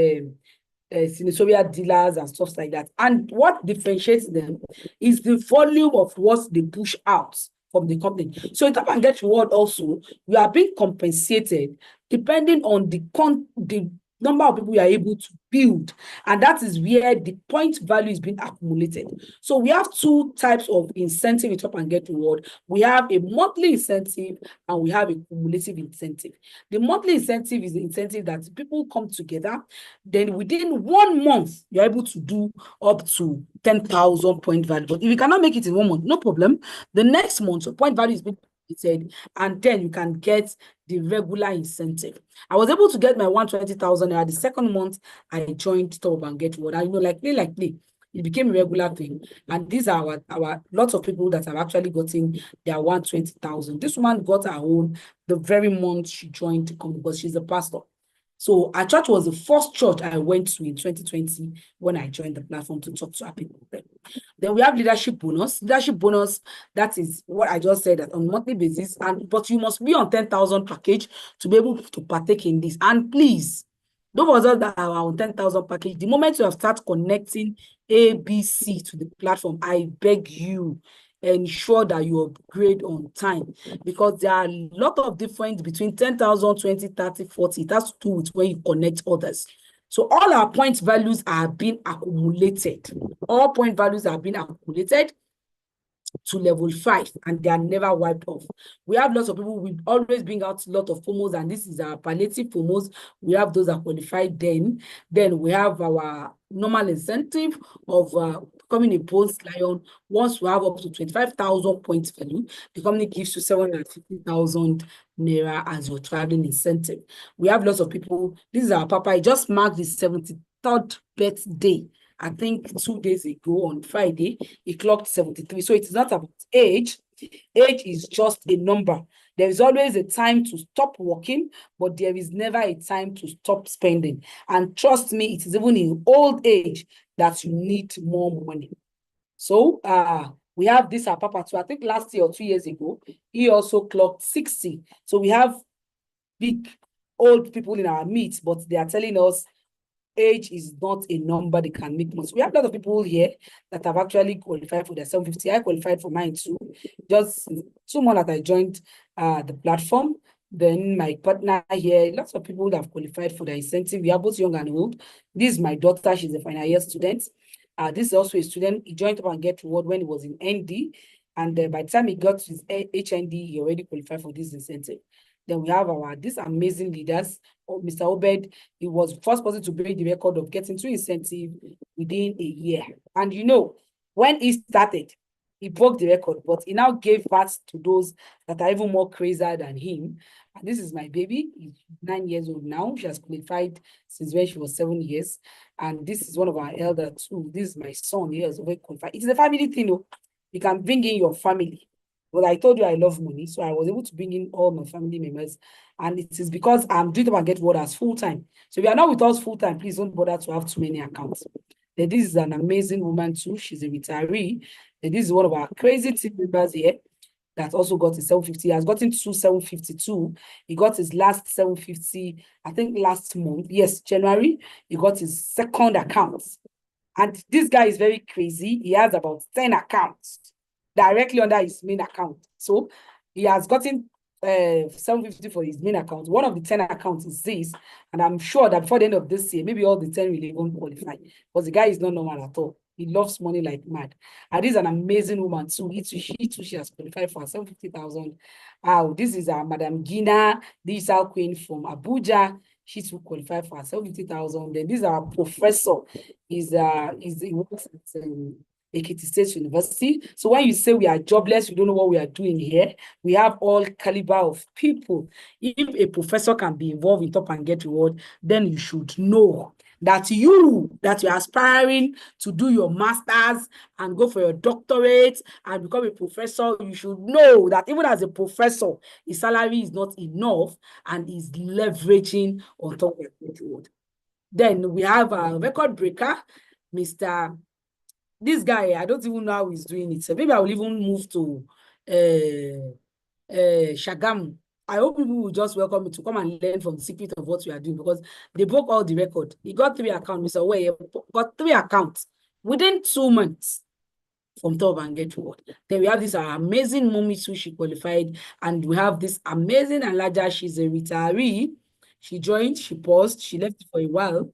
senatorial dealers and stuff like that. And what differentiates them is the volume of what they push out from the company. So in Top and Get Reward also, you are being compensated depending on the number of people you are able to build. And that is where the point value is being accumulated. So we have 2 types of incentive in Top and Get Reward. We have a monthly incentive and we have a cumulative incentive. The monthly incentive is the incentive that people come together. Then within 1 month, you're able to do up to 10,000 point value. But if you cannot make it in 1 month, no problem. The next month, so point value is being said, and then you can get the regular incentive. I was able to get my 120,000 at the second month. I joined Top and Get Reward. I know, likely, it became a regular thing. And these are our lots of people that have actually gotten their 120,000. This woman got her own the very month she joined the company because she's a pastor. So our church was the first church I went to in 2020 when I joined the platform to talk to our people. Then we have leadership bonus. Leadership bonus, that is what I just said, that on a monthly basis. But you must be on 10,000 package to be able to partake in this. And please, those of us that are on 10,000 package, the moment you have started connecting ABC to the platform, I beg you, ensure that you upgrade on time, because there are a lot of difference between 10,000, 20, 30, 40. It has to do with when you connect others. So all our point values are being accumulated. All point values are being accumulated to level 5, and they are never wiped off. We have lots of people, we always bring out a lot of promos, and this is our palliative promos. We have those that qualified then we have our normal incentive of becoming a post lion. Once we have up to 25,000 points value, the company gives you 750,000 naira as your traveling incentive. We have lots of people. This is our papa. He just marked his 73rd birthday. I think 2 days ago on Friday, he clocked 73. So it is not about age. Age is just a number. There is always a time to stop working, but there is never a time to stop spending. And trust me, it is even in old age that you need more money. So we have this our papa too. I think last year or 2 years ago, he also clocked 60. So we have big old people in our midst, but they are telling us age is not a number they can make money. So we have a lot of people here that have actually qualified for their 750. I qualified for mine too. Just 2 months that I joined the platform. Then my partner here, lots of people that have qualified for their incentive. We are both young and old. This is my daughter. She's a final year student. This is also a student. He joined Top and Get Reward when he was in ND. And by the time he got his HND, he already qualified for this incentive. Then we have these amazing leaders. Mr. Obed, he was the first person to break the record of getting 2 incentives within a year. And you know, when he started, he broke the record, but he now gave birth to those that are even more crazier than him. And this is my baby. He's 9 years old now. She has qualified since when she was 7 years. And this is one of our elders too. This is my son. He has already qualified. It is a family thing, though. You can bring in your family. But I told you I love money, so I was able to bring in all my family members. And it is because I'm doing Top and Get Reward as full-time. So if you are not with us full-time, please don't bother to have too many accounts. Then this is an amazing woman too. She's a retiree. And this is one of our crazy team members here that also got his 750. He has gotten 2 752. He got his last 750, I think last month. Yes, January. He got his second account. And this guy is very crazy. He has about 10 accounts directly under his main account. So he has gotten 750 for his main account. One of the 10 accounts is this, and I'm sure that before the end of this year, maybe all the 10 will even qualify, because the guy is not normal at all. He loves money like mad. And this is an amazing woman too. She has qualified for 750,000. This is Madam Gina, digital queen from Abuja. She too qualified for 750,000. Then this is our professor. He works at Ekiti State University. So when you say we are jobless, we don't know what we are doing here, we have all caliber of people. If a professor can be involved in Top and Get Reward, then you should know that you're aspiring to do your master's and go for your doctorate and become a professor. You should know that even as a professor, his salary is not enough and is leveraging on Top and Get Reward. Then we have a record breaker, Mr. This guy, I don't even know how he's doing it. So maybe I will even move to Shagamu. I hope people will just welcome me to come and learn from the secret of what we are doing, because they broke all the record. He got 3 accounts. Mr. Owe got 3 accounts within 2 months from Top and Get Reward. Then we have this amazing mommy too. She qualified. And we have this amazing Alaja. She's a retiree. She joined, she paused, she left for a while.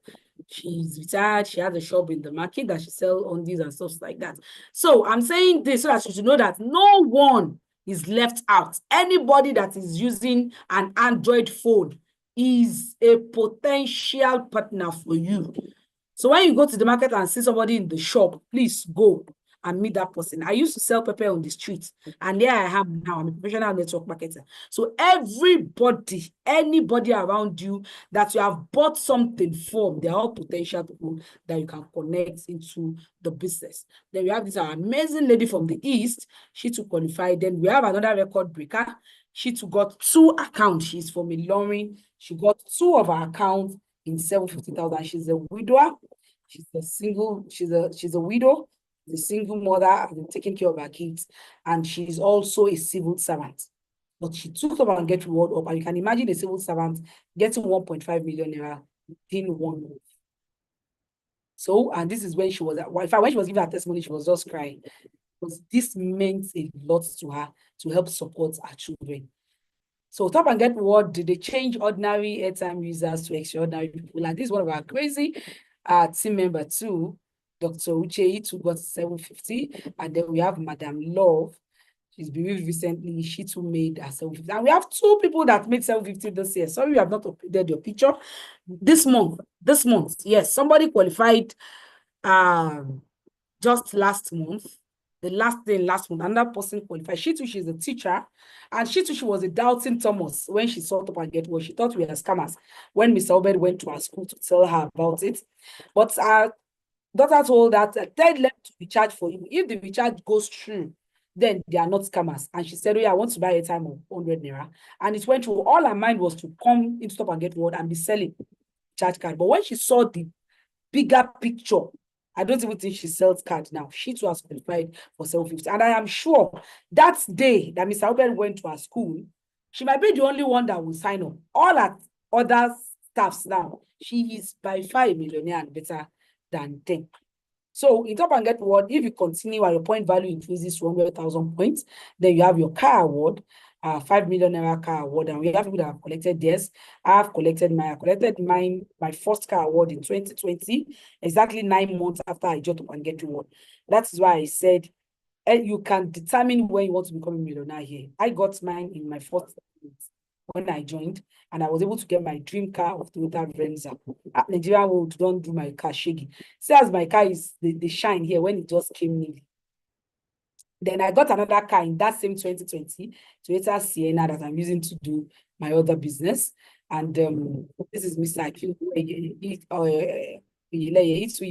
She's retired. She has a shop in the market that she sells on these and stuff like that. So I'm saying this so that you should know that no one is left out. Anybody that is using an Android phone is a potential partner for you. So when you go to the market and see somebody in the shop, please go and meet that person. I used to sell pepper on the street, and there I am now. I'm a professional network marketer. So everybody, anybody around you that you have bought something from, they're all potential people that you can connect into the business. Then we have this amazing lady from the East. She too qualified. Then we have another record breaker. She too got 2 accounts. She's from Ilorin. She got 2 of her accounts in 750,000. She's a widower. She's a single. She's a widow. The single mother, taking care of her kids, and she's also a civil servant. But she took up and get reward up, and you can imagine a civil servant getting 1.5 million naira within 1 month. So, and this is when she was at Wi-Fi. When she was giving her testimony, she was just crying, because this meant a lot to her to help support her children. So Top and Get Reward, did they change ordinary airtime users to extraordinary people? And this is one of our crazy team member too, Dr. Uche, who got 750. And then we have Madam Love. She's bereaved recently. She too made her 750. And we have 2 people that made 750 this year. Sorry, you have not updated your picture. This month, yes, somebody qualified just last month. The last day last month, another person qualified. She too, she's a teacher, and she too, she was a doubting Thomas when she saw Top and Get Reward. She thought we were scammers when Mr. Obed went to her school to tell her about it. But our daughter told that tell them to recharge for you. If the recharge goes through, then they are not scammers. And she said, oh yeah, I want to buy a time of 100 naira. And it went through. All her mind was to come into Top and Get Reward and be selling charge card. But when she saw the bigger picture, I don't even think she sells cards now. She too has qualified for 750. And I am sure that day that Mr. Obed went to her school, she might be the only one that will sign up. All her other staffs now, she is by far a millionaire and better than them. So in Top and Get Reward, if you continue and your point value increases to 100,000 points, then you have your car award, 5 million naira car award, and we have people that have collected theirs. I collected mine, my first car award in 2020, exactly 9 months after I joined Top and Get Reward. That is why I said you can determine when you want to become a millionaire here. I got mine in my first month when I joined, and I was able to get my dream car of Toyota Venza. At Nigeria Road, don't do my car shaky. See, as my car is the shine here when it just came new. Then I got another car in that same 2020, Toyota Sienna, that I'm using to do my other business. And this is Mr. Akin. He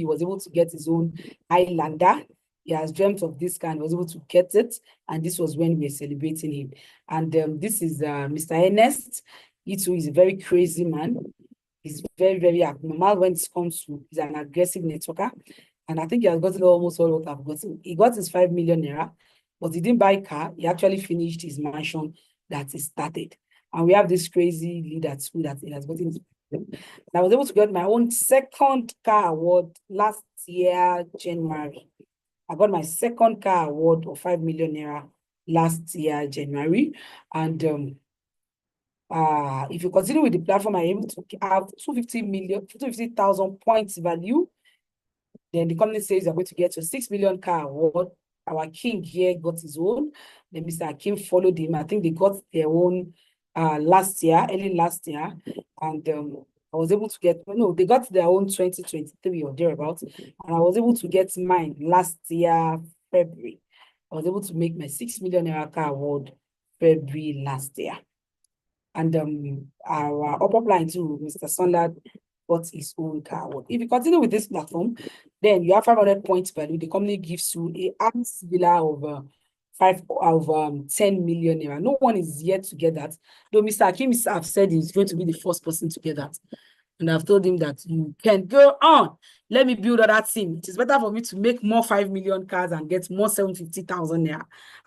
was able to get his own Highlander. He has dreamt of this car and was able to get it. And this was when we were celebrating him. And this is Mr. Ernest. He too is a very crazy man. He's very, very abnormal when it comes to, he's an aggressive networker. And I think he has gotten almost all what I've gotten. He got his 5 million naira, but he didn't buy a car. He actually finished his mansion that he started. And we have this crazy leader too that he has gotten. And I was able to get my own second car award last year, January. I got my second car award of 5 million naira last year, January. And if you continue with the platform, I'm able to have 250,000 points value. Then the company says you're going to get your 6 million car award. Our king here got his own. Then Mr. Akim followed him. I think they got their own early last year. And I was able to get, no, they got their own 2023 or thereabouts. And I was able to get mine last year, February. I was able to make my 6 million naira car award February last year. And our upper line too, Mr. Sunderland, got his own car award. If you continue with this platform, then you have 500 points value. The company gives you a arms villa of 10 million naira. No one is yet to get that. Though Mr. Akim have said he's going to be the first person to get that. And I've told him that you can go on. Let me build other team. It is better for me to make more 5 million cars and get more 750,000 naira.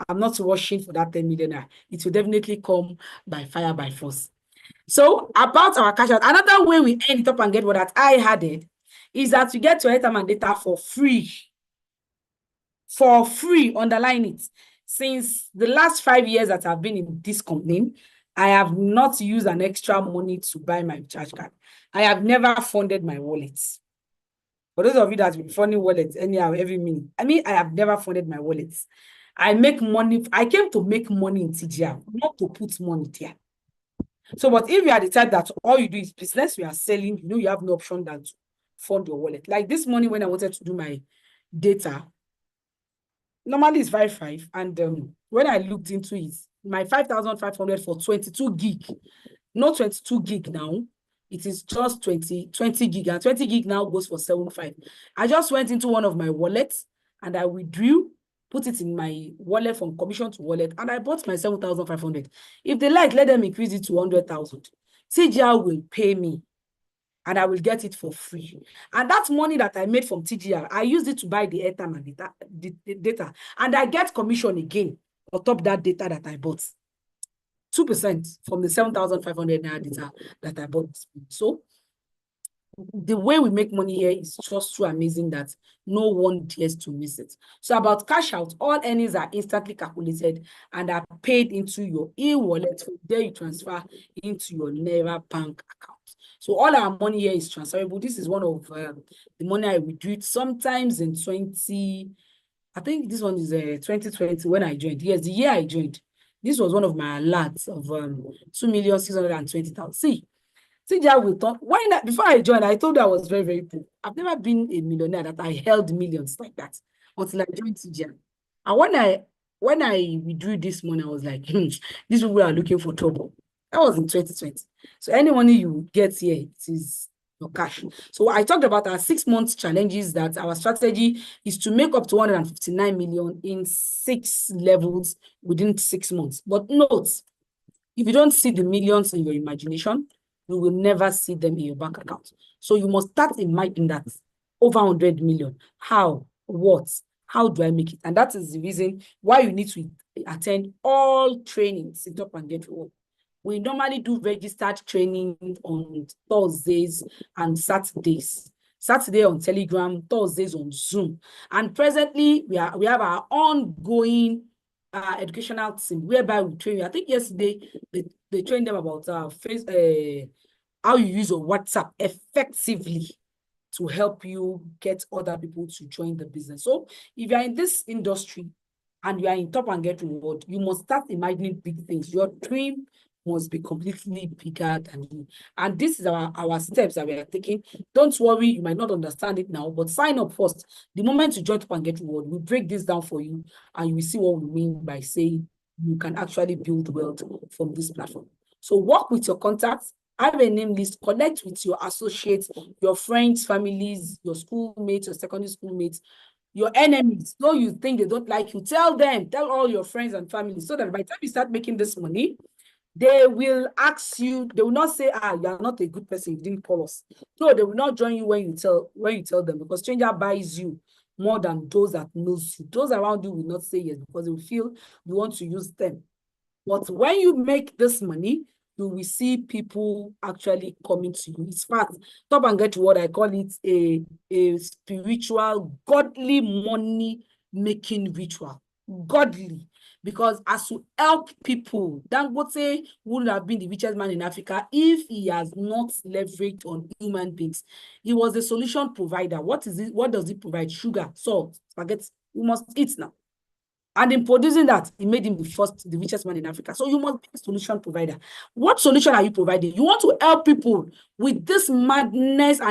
I'm not rushing for that 10 million naira. It will definitely come by fire, by force. So about our cash out, another way we end it up and get what that I added is that you get your airtime and data for free. For free, underline it. Since the last 5 years that I've been in this company, I have not used an extra money to buy my charge card. I have never funded my wallets. For those of you that have been funding wallets anyhow every minute, I have never funded my wallets. I make money. I came to make money in TGR, not to put money there. So, but if you are the type that all you do is business, you are selling, you have no option than to fund your wallet. Like this morning when I wanted to do my data, normally it's 5.5, and when I looked into it, my 5,500 for 22 gig, not 22 gig now. It is just 20 gig, and 20 gig now goes for 7.5. I just went into one of my wallets and I withdrew, put it in my wallet from commission to wallet, and I bought my 7,500. If they like, let them increase it to 100,000. TGR will pay me and I will get it for free. And that money that I made from TGR, I used it to buy the airtime and the data. And I get commission again on top that data that I bought. 2% from the 7,500 naira data that I bought. So the way we make money here is just so amazing that no one dares to miss it. So about cash out, all earnings are instantly calculated and are paid into your e-wallet. From there, you transfer into your Naira bank account. So all our money here is transferable. This is one of the money I withdrew sometimes in I think this one is 2020 when I joined. Yes, the year I joined. This was one of my alerts of 2,620,000. See, TGR will talk. Why not? Before I joined, I told you I was very, very poor. I've never been a millionaire that I held millions like that until I joined TGR. And when I withdrew this money, I was like, these people are looking for trouble. That was in 2020. So any money you get here, it is your cash. So I talked about our 6 months challenges, that our strategy is to make up to 159 million in 6 levels within 6 months. But note, if you don't see the millions in your imagination, you will never see them in your bank account. So you must start imagining that over 100 million. How? What? How do I make it? And that is the reason why you need to attend all trainings in Top and Get Reward. We normally do registered training on Thursdays and Saturdays. Saturday on Telegram, Thursdays on Zoom. And presently, we have our ongoing educational team whereby we train you. I think yesterday they trained them about how you use your WhatsApp effectively to help you get other people to join the business. So if you are in this industry and you are in Top and Get Reward, you must start imagining big things. Your dream must be completely bigger than you. And this is our steps that we are taking. Don't worry, you might not understand it now, but sign up first. The moment you join Top and Get Reward, we break this down for you, and you will see what we mean by saying you can actually build wealth from this platform. So work with your contacts, have a name list, connect with your associates, your friends, families, your schoolmates, your secondary schoolmates, your enemies. Though you think they don't like you, tell them, tell all your friends and family, so that by the time you start making this money, they will ask you, they will not say, you are not a good person, you didn't call us. No, they will not join you when you tell them, because stranger buys you more than those that knows you. Those around you will not say yes, because they will feel you want to use them. But when you make this money, you will see people actually coming to you. It's fact. Top and Get Reward, I call it a spiritual, godly money making ritual. Godly. Because as you help people, Dangote would have been the richest man in Africa if he has not leveraged on human beings. He was a solution provider. What is it? What does it provide? Sugar, salt, spaghetti. You must eat now. And in producing that, he made him the richest man in Africa. So you must be a solution provider. What solution are you providing? You want to help people with this madness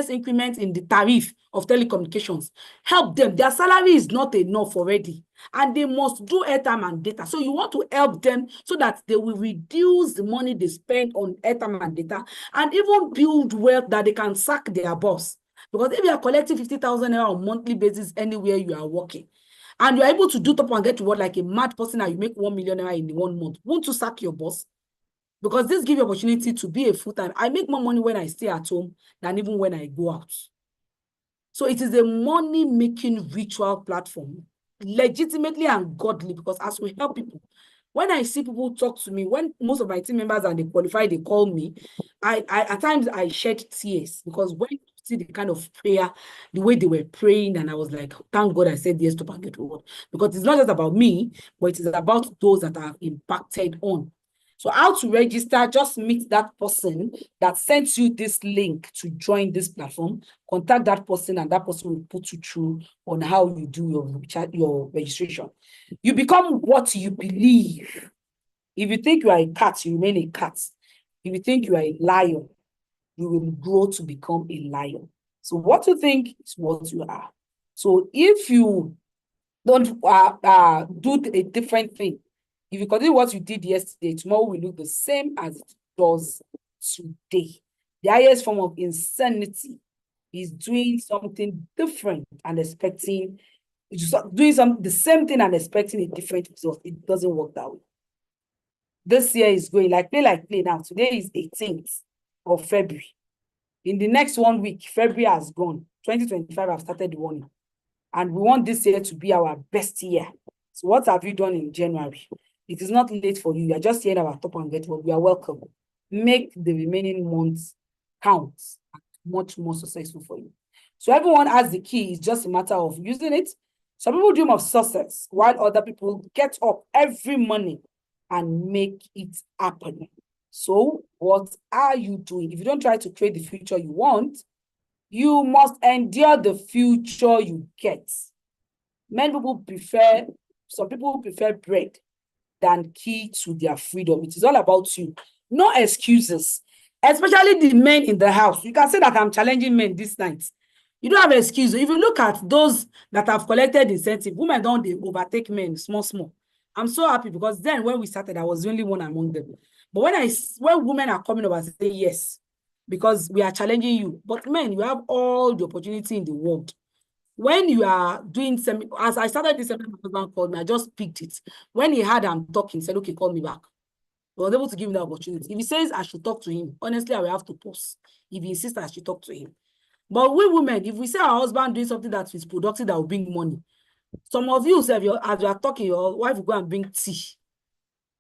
increment in the tariff of telecommunications. Help them. Their salary is not enough already, and they must do airtime and data. So you want to help them so that they will reduce the money they spend on airtime and data, and even build wealth that they can sack their boss. Because if you are collecting 50,000 naira on a monthly basis anywhere you are working, and you're able to do Top and Get Reward like a mad person, and you make 1 million naira in 1 month, won't you sack your boss? Because this gives you opportunity to be a full-time. I make more money when I stay at home than even when I go out. So it is a money-making ritual platform, legitimately and godly, because as we help people, when I see people talk to me, when most of my team members and they qualify, they call me, I at times I shed tears, because when you see the kind of prayer, the way they were praying, and I was like, thank God I said yes to Top and Get Reward, because it's not just about me, but it is about those that are impacted on. So how to register? Just meet that person that sent you this link to join this platform. Contact that person, and that person will put you through on how you do your registration. You become what you believe. If you think you are a cat, you remain a cat. If you think you are a lion, you will grow to become a lion. So what you think is what you are. So if you Don't do a different thing. If you continue what you did yesterday, tomorrow will look the same as it does today. The highest form of insanity is doing something different and expecting, doing the same thing and expecting a different result. It doesn't work that way. This year is going like play now. Today is 18th of February. In the next 1 week, February has gone. 2025 have started running. And we want this year to be our best year. So what have you done in January? It is not late for you. You are just here at our Top and Get Well. We are welcome. Make the remaining months count and much more successful for you. So everyone has the key. It's just a matter of using it. Some people dream of success, while other people get up every morning and make it happen. So what are you doing? If you don't try to create the future you want, you must endure the future you get. Some people prefer bread than key to their freedom. It is all about you. No excuses, especially the men in the house. You can say that I'm challenging men this night. You don't have excuses. If you look at those that have collected incentive, women don't overtake men small. I'm so happy because then when we started, I was the only one among them. But when women are coming over and say yes, because we are challenging you. But men, you have all the opportunity in the world. When you are doing as I started this, my husband called me, I just picked it. When he heard I'm talking, he said, okay, call me back. I was able to give him the opportunity. If he says I should talk to him, honestly, I will have to pause. If he insists I should talk to him. But we women, if we say our husband doing something that is productive, that will bring money. Some of you, as you are talking, your wife will go and bring tea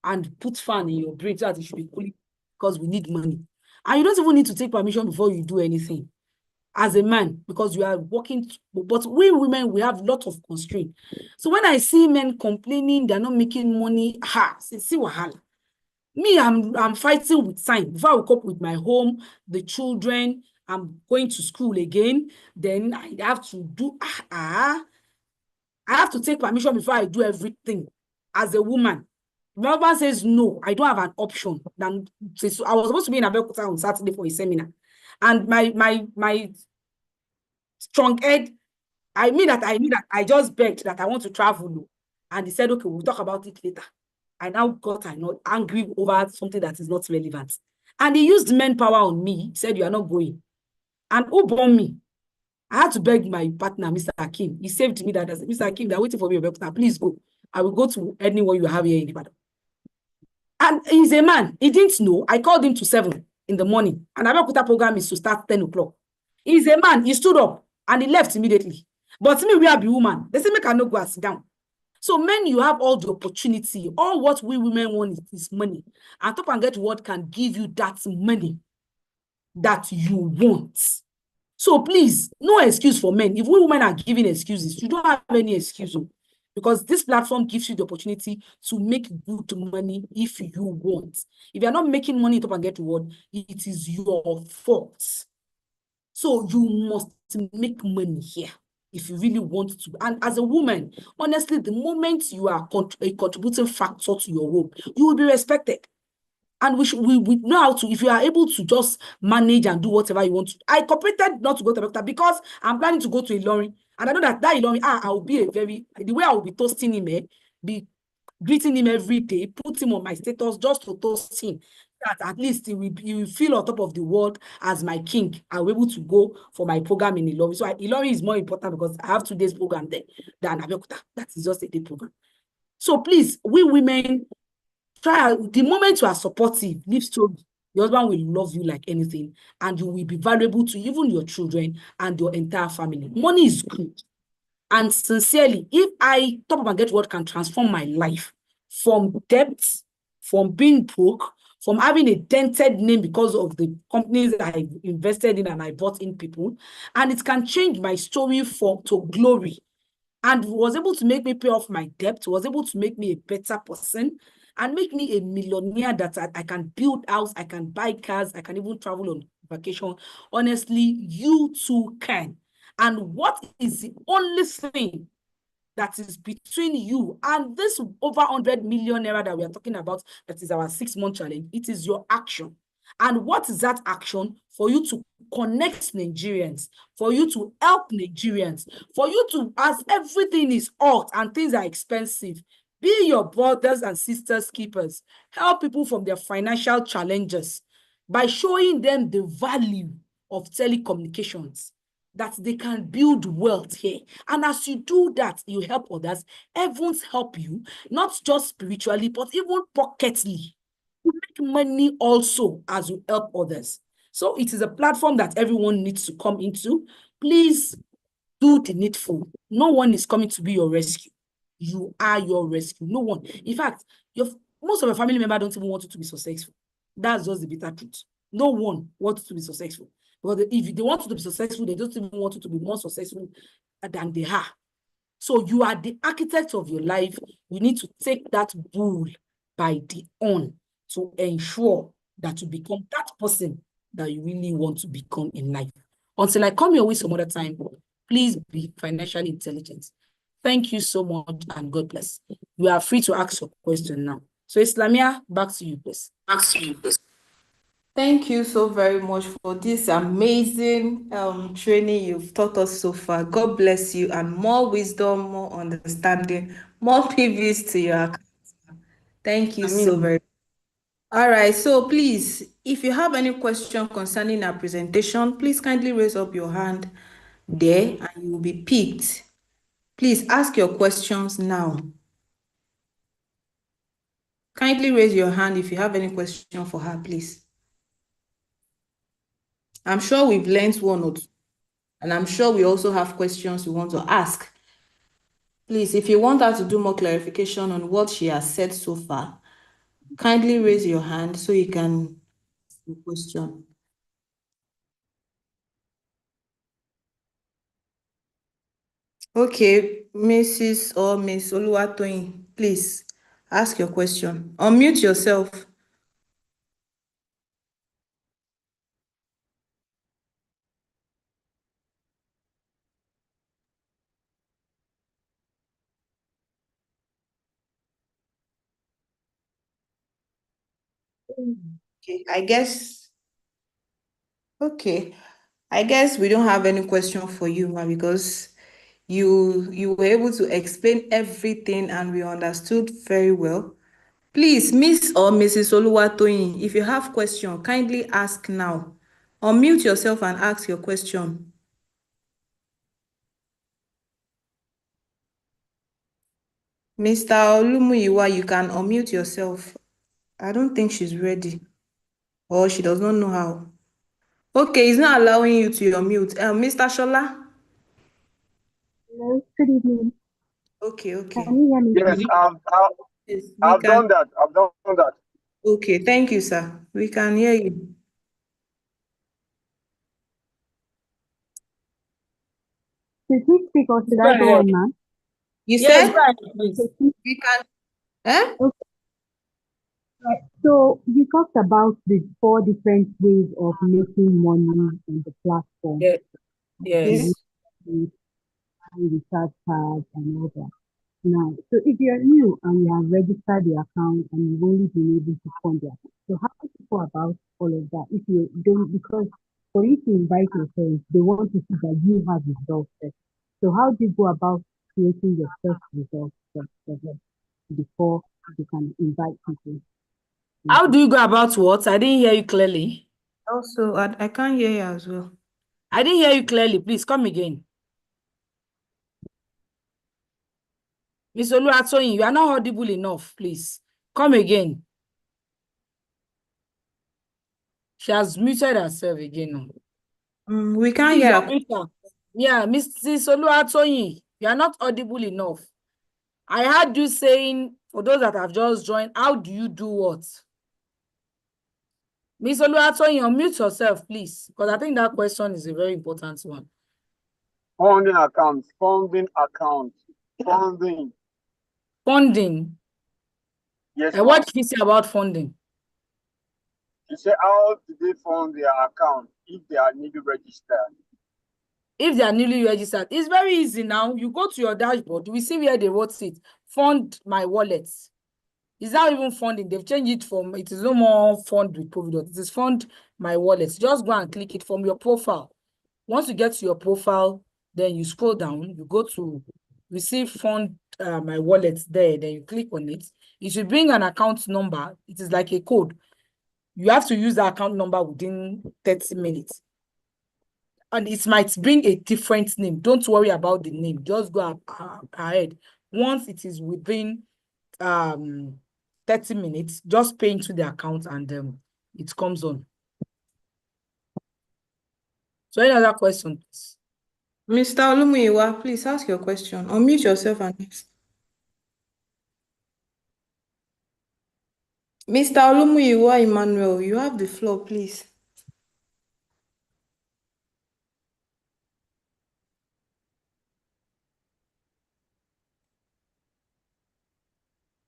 and put fan in your brain so that it should be cooling because we need money. And you don't even need to take permission before you do anything as a man, because you are working. But we women, we have a lot of constraint. So when I see men complaining, they're not making money, see wahala. Me, I'm fighting with time. Before I cope with my home, the children, I'm going to school again. Then I have to do, I have to take permission before I do everything as a woman. My husband says, no, I don't have an option. Then I was supposed to be in Abeokuta on Saturday for a seminar. And my strong head, I knew that I just begged that I want to travel. And he said, okay, we'll talk about it later. I now got angry over something that is not relevant. And he used manpower on me. He said, you are not going. And who born me? I had to beg my partner, Mr. Hakim. He saved me that. I said, Mr. Hakim, they're waiting for me. Please go. I will go to anyone you have here in Ibadan. And he's a man. He didn't know. I called him to 7 in the morning. And Abeokuta program is to start 10 o'clock. He's a man. He stood up and he left immediately. But me, we are the woman. They say, make I no go and sit down. So men, you have all the opportunity. All what we women want is money. And Top and Get What can give you that money that you want. So please, no excuse for men. If we women are giving excuses, you don't have any excuse. Because this platform gives you the opportunity to make good money if you want. If you're not making money Top and Get What, it is your fault. So you must make money here if you really want to. And as a woman, honestly, the moment you are a contributing factor to your home, you will be respected. And we know how to, if you are able to just manage and do whatever you want to. I cooperated not to go to Abeokuta because I'm planning to go to Ilorin. And I know that Ilorin, I will be the way I will be toasting him, be greeting him every day, put him on my status just to toast him. That at least he will feel on top of the world as my king. I'll be able to go for my program in Ilorin. So Ilorin is more important because I have 2 days program there than Abeokuta. That is just a day program. So please, we women, try. The moment you are supportive, live story, your husband will love you like anything, and you will be valuable to even your children and your entire family. Money is good. And sincerely, if I Top and Get What can transform my life from debt, from being broke, from having a dented name because of the companies that I invested in and I bought in people, and it can change my story to glory, and was able to make me pay off my debt, was able to make me a better person, and make me a millionaire that I can build house, I can buy cars, I can even travel on vacation. Honestly, you too can. And what is the only thing that is between you and this over 100 million naira that we are talking about, that is our 6-month challenge? It is your action. And what is that action? For you to connect Nigerians, for you to help Nigerians, for you to, as everything is hot and things are expensive, be your brothers and sisters keepers. Help people from their financial challenges by showing them the value of telecommunications, that they can build wealth here. And as you do that, you help others. Heavens help you, not just spiritually, but even pocketly. You make money also as you help others. So it is a platform that everyone needs to come into. Please do the needful. No one is coming to be your rescue. You are your rescue. No one. In fact, most of your family members don't even want you to be successful. That's just the bitter truth. No one wants to be successful. But if they want you to be successful, they don't even want you to be more successful than they are. So you are the architect of your life. You need to take that bull by the horn to ensure that you become that person that you really want to become in life. Until I come your way some other time, please be financially intelligent. Thank you so much and God bless. You are free to ask your question now. So Islamia, back to you, please. Thank you so very much for this amazing training you've taught us so far. God bless you, and more wisdom, more understanding, more PVs to your account. Thank you so very much. All right, so please, if you have any question concerning our presentation, please kindly raise up your hand there and you will be picked. Please ask your questions now. Kindly raise your hand if you have any question for her, please. I'm sure we've learned one or two, and I'm sure we also have questions we want to ask. Please, if you want her to do more clarification on what she has said so far, kindly raise your hand so you can ask the question. Okay, Mrs. or Miss Oluwatoyin, please ask your question. Unmute yourself. Okay, I guess we don't have any question for you, ma, because you were able to explain everything and we understood very well. Please, Miss or Mrs. Oluwatoyin, if you have question, kindly ask now. Unmute yourself and ask your question. Mr. Olumuyiwa, you can unmute yourself. I don't think she's ready, or she does not know how. Okay, it's not allowing you to unmute. Mr. Shola? Hello, good evening. Okay. Can you hear me? Yes, Yes, I've done that. I've done that. Okay, thank you, sir. We can hear you. Should we speak or should Go I go ahead. on, ma'am? You Yes, said go ahead, please. we can. Eh? Right. So you talked about the 4 different ways of making money on the platform. Yeah. Yes. The recharge cards and all that. Now, so if you're new and you have registered your account and you've only been able to fund your account, so how do you go about all of that? If you don't, because for you to invite your friends, they want to see that you have results first. So how do you go about creating your first results for them before you can invite people? How do you go about what? I didn't hear you clearly. Also, I can't hear you as well. I didn't hear you clearly. Please come again. Miss Oluwatoyin, you are not audible enough. Please come again. She has muted herself again now. We can't Please hear. unmute her. Yeah, Mrs. Oluwatoyin, you are not audible enough. I heard you saying, for those that have just joined, how do you do what? Miss Oluwatoyin, unmute yourself, please, because I think that question is a very important one. Funding account. Funding. Yes, And what did you say about funding? You say, how do they fund their account if they are newly registered? If they are newly registered, it's very easy now. You go to your dashboard, we see where they wrote it. Fund my wallet. It's not even funding. They've changed it from, it is no more fund with Providus. It is fund my wallet. Just go and click it from your profile. Once you get to your profile, then you scroll down, you go to receive fund my wallet there, then you click on it. It should bring an account number. It is like a code. You have to use the account number within 30 minutes. And it might bring a different name. Don't worry about the name. Just go ahead. Once it is within 30 minutes, just pay into the account and it comes on. So any other questions? Mr. Olumuyiwa, please ask your question. Unmute yourself and ask. Mr. Olumuyiwa Emmanuel, you have the floor, please.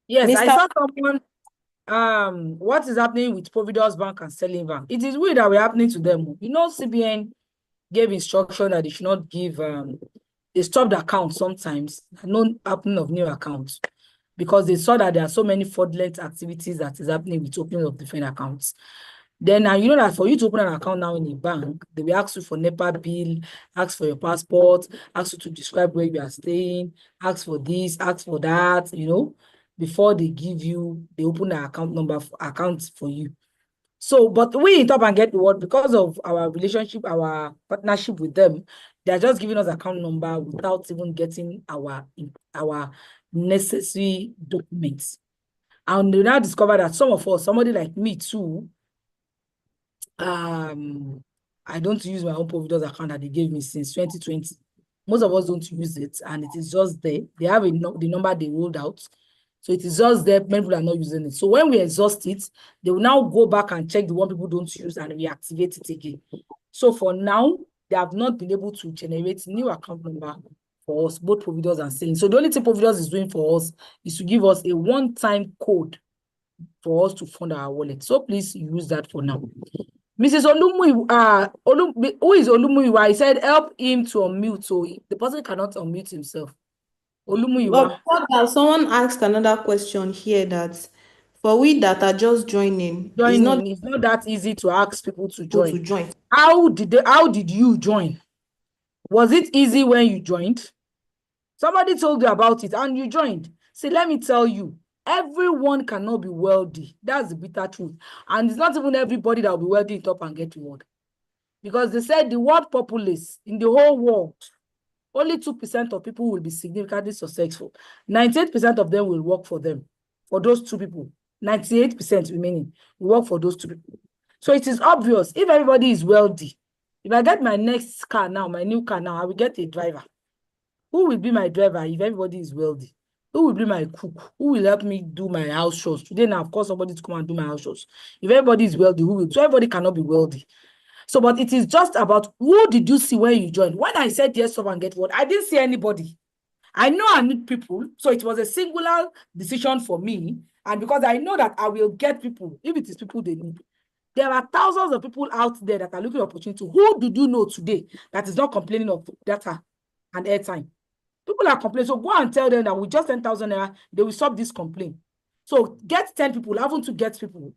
Yes, I Mr. saw someone, what is happening with Providus Bank and Sterling Bank? It is weird that we're happening to them. You know, CBN gave instruction that they should not give, they stopped accounts sometimes, no opening of new accounts, because they saw that there are so many fraudulent activities that is happening with opening of different accounts. Then you know that for you to open an account now in a bank, they will ask you for NEPA bill, ask for your passport, ask you to describe where you are staying, ask for this, ask for that, you know, before they give you, they open an account number for accounts for you. So, but we in Top and Get Reward, because of our relationship, our partnership with them, they're just giving us account number without even getting our necessary documents. And they now discover that some of us, somebody like me too, I don't use my own Providus account that they gave me since 2020. Most of us don't use it, and it is just there. They have the number they rolled out. So it is just there, many people are not using it. So when we exhaust it, they will now go back and check the one people don't use and reactivate it again. So for now, they have not been able to generate new account number for us, both Providus and Sterling. So the only thing Providus is doing for us is to give us a one-time code for us to fund our wallet. So please use that for now. Mrs. Olumuyiwa, who is Olumuyiwa? I said help him to unmute, so the person cannot unmute himself. Olumuyiwa. But someone asked another question here that for we that are just joining, It's not that easy to ask people to join. join. How did you join? Was it easy when you joined? Somebody told you about it and you joined. See, let me tell you, everyone cannot be wealthy. That's the bitter truth. And it's not even everybody that will be wealthy in Top and Get Reward. Because they said the world populace in the whole world, only 2% of people will be significantly successful. 98% of them will work for them, for those 2 people. 98% remaining will work for those 2 people. So it is obvious, if everybody is wealthy, if I get my next car now, my new car now, I will get a driver. Who will be my driver if everybody is wealthy? Who will be my cook? Who will help me do my house chores? Today now, of course, somebody to come and do my house chores. If everybody is wealthy, who will? So everybody cannot be wealthy. So, but it is just about who did you see when you joined? When I said yes, Top and Get Reward, I didn't see anybody. I know I need people, so it was a singular decision for me. And because I know that I will get people, if it is people they need. There are thousands of people out there that are looking for opportunity. Who did you know today that is not complaining of data and airtime? People are complaining. So go and tell them that with just 10,000 naira, they will stop this complaint. So get 10 people, haven't to get people.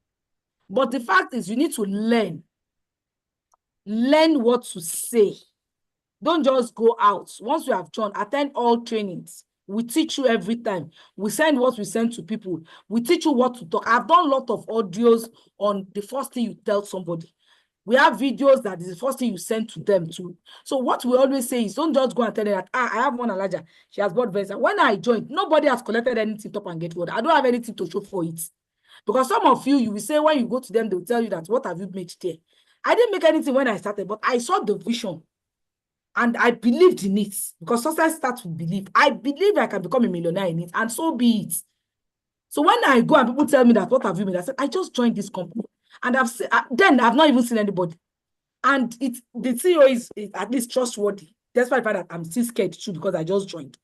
But the fact is, you need to learn. Learn what to say. Don't just go out. Once you have joined, attend all trainings. We teach you every time. We send what we send to people. We teach you what to talk. I've done a lot of audios on the first thing you tell somebody. We have videos that is the first thing you send to them too. So what we always say is don't just go and tell them that, I have one Alaja, she has bought Versa. When I joined, nobody has collected anything Top and Get Reward. I don't have anything to show for it. Because some of you will say when you go to them, they'll tell you that, what have you made there? I didn't make anything when I started, but I saw the vision. And I believed in it. Because success starts with belief. I believe I can become a millionaire in it, and so be it. So when I go and people tell me that, what have you made? I said, I just joined this company. And then I've not even seen anybody. And the CEO is at least trustworthy. That's why I find that I'm still scared too, because I just joined.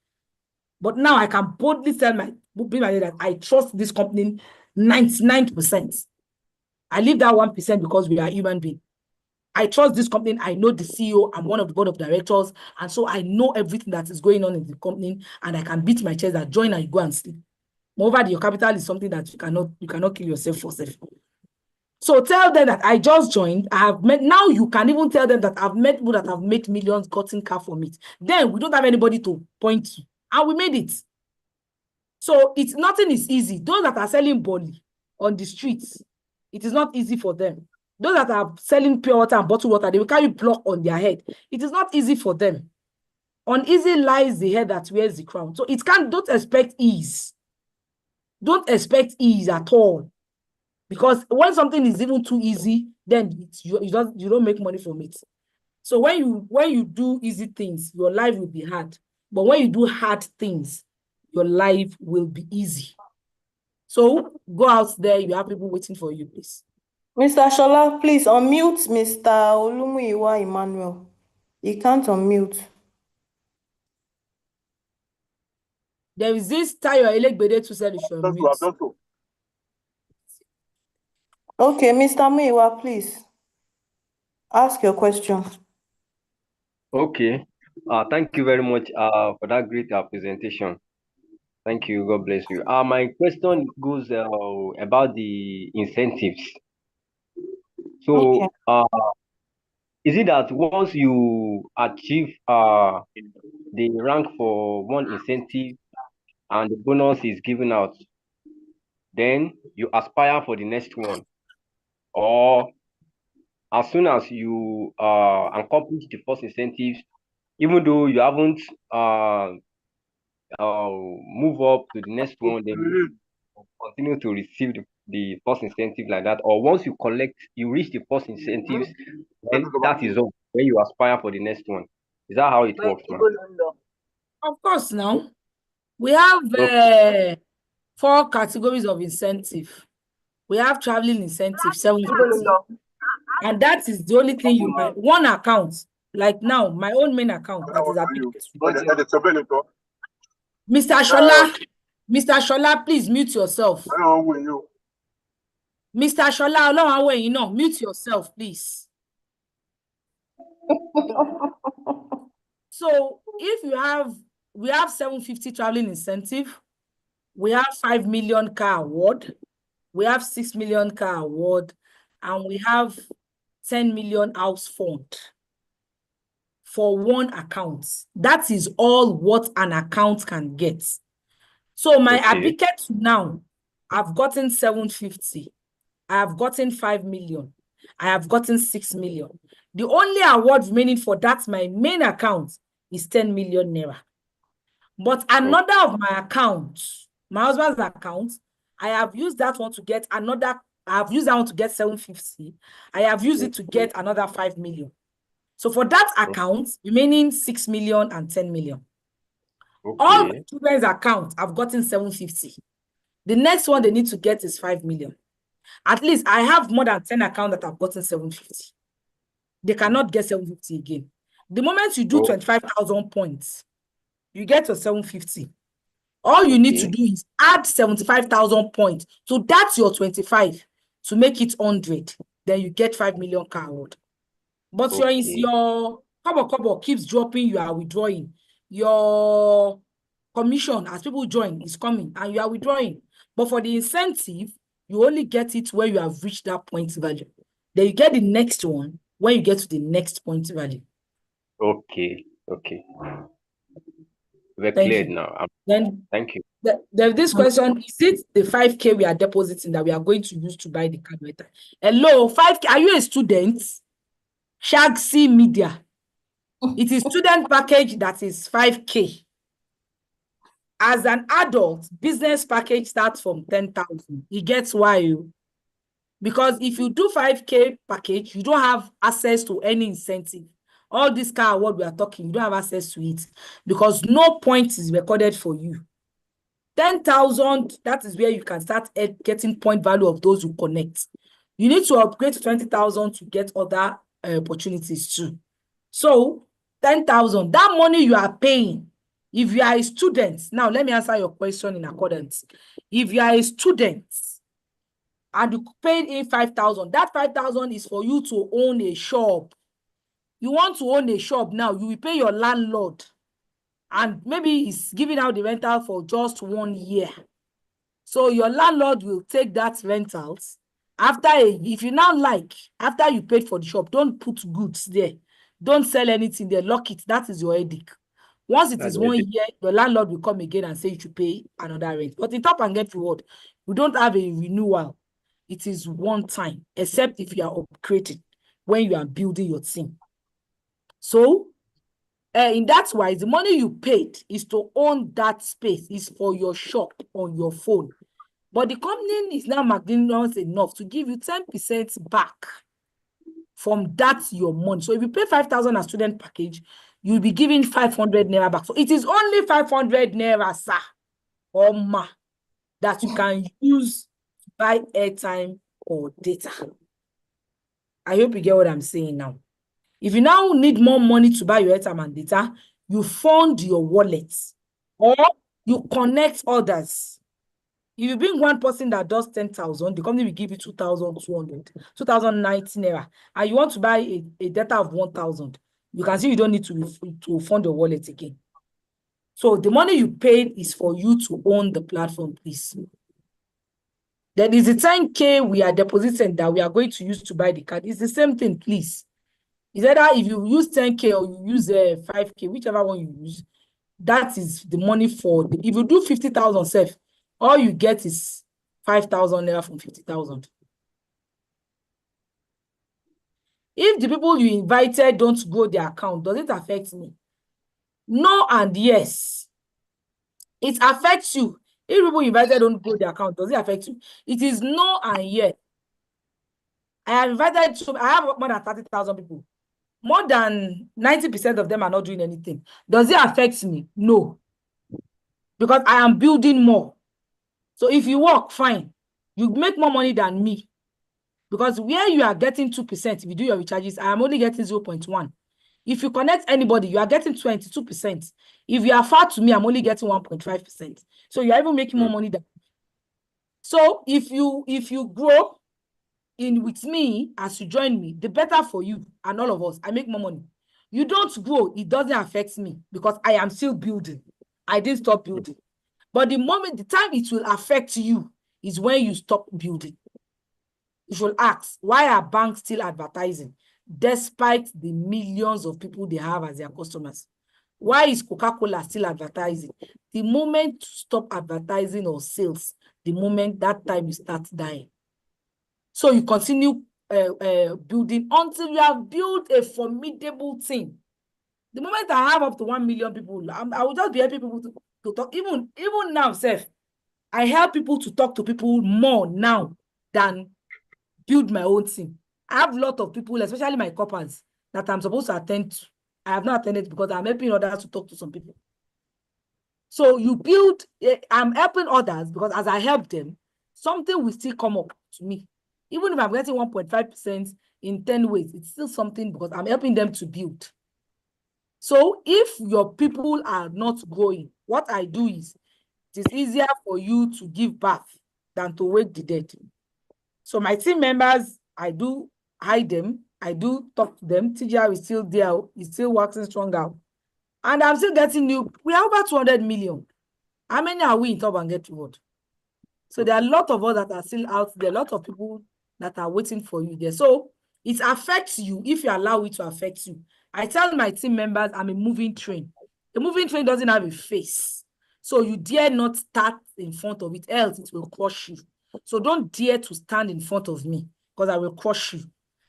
But now I can boldly tell that I trust this company 99%. I leave that 1% because we are human beings. I trust this company. I know the CEO. I'm one of the board of directors. And so I know everything that is going on in the company. And I can beat my chest that join and go and sleep. Moreover, your capital is something that you cannot kill yourself for. So tell them that I just joined. I have met. Now you can even tell them that I've met people that have made millions, gotten car from it. Then we don't have anybody to point to, and we made it. So nothing is easy. Those that are selling boli on the streets, it is not easy for them. Those that are selling pure water and bottled water, they will carry block on their head. It is not easy for them. Uneasy lies the head that wears the crown. So don't expect ease. Don't expect ease at all. Because when something is even too easy, then you don't make money from it. So when you do easy things, your life will be hard. But when you do hard things, your life will be easy. So go out there, you have people waiting for you, please. Mr. Shola, please unmute Mr. Olumuyiwa Emmanuel. He can't unmute. There is this Tayo Elegbede to say you should unmute. Okay, Mr. Muyiwa, please ask your question. Okay. Thank you very much for that great presentation. Thank you. God bless you. My question goes about the incentives. So, is it that once you achieve the rank for one incentive and the bonus is given out, then you aspire for the next one? Or as soon as you accomplish the first incentives, even though you haven't move up to the next one, then you continue to receive the first incentive like that? Or once you reach the first incentives, then that is all, when you aspire for the next one. Is that how it works, man? Of course, now we have 4 categories of incentive. We have traveling incentive, 750. And that is the only thing you buy. One account, like now, my own main account that is applicable. Mr. Shola, please mute yourself. Mr. Shola, mute yourself, please. So if we have 750 traveling incentive, we have 5 million car award, we have 6 million car award, and we have 10 million house fund for one account. That is all what an account can get. So my advocate now, I've gotten 750. I have gotten 5 million. I have gotten 6 million. The only award remaining for that, my main account, is 10 million naira. But another of my accounts, my husband's account, I have used that one to get another. I have used that one to get 750. I have used it to get another 5 million. So for that account, remaining 6 million and 10 million. All the children's accounts, I've gotten 750. The next one they need to get is 5 million. At least I have more than 10 accounts that have gotten 750. They cannot get 750 again. The moment you do 25,000 points, you get to 750. All you need to do is add 75,000 points. So that's your 25 to make it 100. Then you get 5 million car award. But your kobo keeps dropping, you are withdrawing. Your commission, as people join, is coming and you are withdrawing. But for the incentive, you only get it where you have reached that point value. Then you get the next one when you get to the next point value. Okay. We're clear now. Then thank you. There's this question: is it the 5K we are depositing that we are going to use to buy the car later? Hello, 5K. Are you a student? Shagsi Media. It is student package that is 5K. As an adult, business package starts from 10,000. It gets why? Because if you do 5K package, you don't have access to any incentive. All this car award we are talking, you don't have access to it because no point is recorded for you. 10,000, that is where you can start getting point value of those who connect. You need to upgrade to 20,000 to get other opportunities too. So 10,000, that money you are paying, if you are a student, now let me answer your question in accordance. If you are a student and you paid in 5,000, that 5,000 is for you to own a shop. You want to own a shop now, you will pay your landlord and maybe he's giving out the rental for just 1 year. So your landlord will take that rentals if you now after you paid for the shop, don't put goods there. Don't sell anything there. Lock it. That is your headache. Once it is 1 year, your landlord will come again and say you should pay another rent. But in Top and Get Reward, we don't have a renewal. It is one time, except if you are upgrading when you are building your team. So, in that wise, the money you paid is to own that space, is for your shop on your phone. But the company is now magnanimous enough to give you 10% back from that your money. So if you pay 5,000 as student package, you'll be giving 500 naira back. So it is only 500 naira, sir, or ma, that you can use to buy airtime or data. I hope you get what I'm saying now. If you now need more money to buy your airtime and data, you fund your wallet or you connect others. If you bring one person that does 10,000, the company will give you 2,200, 2,090 naira, and you want to buy a data of 1,000, you can see you don't need to fund your wallet again. So the money you paid is for you to own the platform, please. There is a 10K we are depositing that we are going to use to buy the card. It's the same thing, please. It's either if you use 10K or you use 5K, whichever one you use, that is the money for if you do 50,000 self, all you get is 5,000 naira from 50,000. If the people you invited don't grow their account, does it affect me? No and yes. It affects you. If people you invited don't grow their account, does it affect you? It is no and yes. I have invited, I have more than 30,000 people. More than 90% of them are not doing anything. Does it affect me? No. Because I am building more. So if you work, fine. You make more money than me. Because where you are getting 2%, if you do your recharges, I am only getting 0.1. If you connect anybody, you are getting 22%. If you are far to me, I'm only getting 1.5%. So you are even making more money than me. So if you grow in with me as you join me, the better for you and all of us. I make more money. You don't grow, it doesn't affect me because I am still building. I didn't stop building. But the time it will affect you is when you stop building. You should ask, why are banks still advertising despite the millions of people they have as their customers? Why is Coca-Cola still advertising? The moment you stop advertising or sales, the moment that time you start dying. So you continue building until you have built a formidable team. The moment I have up to 1 million people, I will just be helping people to talk. Even now, Seth, I help people to talk to people more now than build my own team. I have a lot of people, especially my coppers, that I'm supposed to attend to. I have not attended because I'm helping others to talk to some people. So you build, I'm helping others because as I help them, something will still come up to me. Even if I'm getting 1.5% in 10 ways, it's still something because I'm helping them to build. So if your people are not growing, what I do is, it is easier for you to give birth than to wake the dead. So my team members, I do hide them. I do talk to them. TGR is still there. He's still working strong out. And I'm still getting new. We are over 200 million. How many are we in Top and Get Reward? So there are a lot of us that are still out there. A lot of people that are waiting for you there. So it affects you if you allow it to affect you. I tell my team members I'm a moving train. The moving train doesn't have a face. So you dare not start in front of it, else it will crush you. So don't dare to stand in front of me because I will crush you.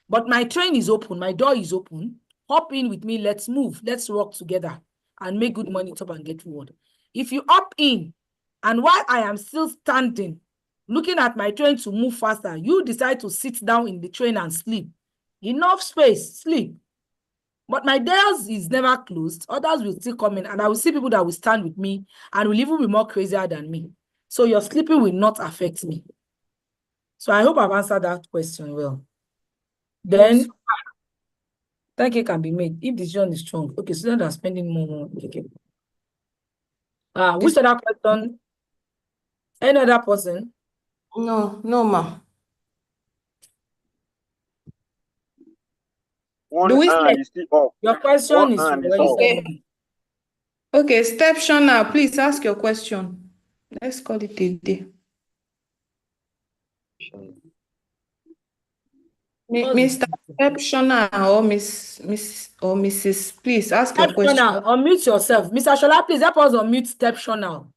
But my train is open. My door is open. Hop in with me. Let's move. Let's work together and make good money Top and Get Reward. If you hop in and while I am still standing, looking at my train to move faster, you decide to sit down in the train and sleep. Enough space, sleep. But my doors is never closed. Others will still come in and I will see people that will stand with me and will even be more crazier than me. So your sleeping will not affect me. So I hope I've answered that question well. Then, thank you can be made if the decision is strong. Okay, students are spending more. Okay. Which other question? Any other person? No, ma. One hand is still up. Your question is okay. Okay, Step Shona, please ask your question. Let's call it a day. What's Mr. Exceptional or Mrs. Please ask your question. Exceptional? Unmute yourself. Mr. Shola, please help us unmute Exceptional.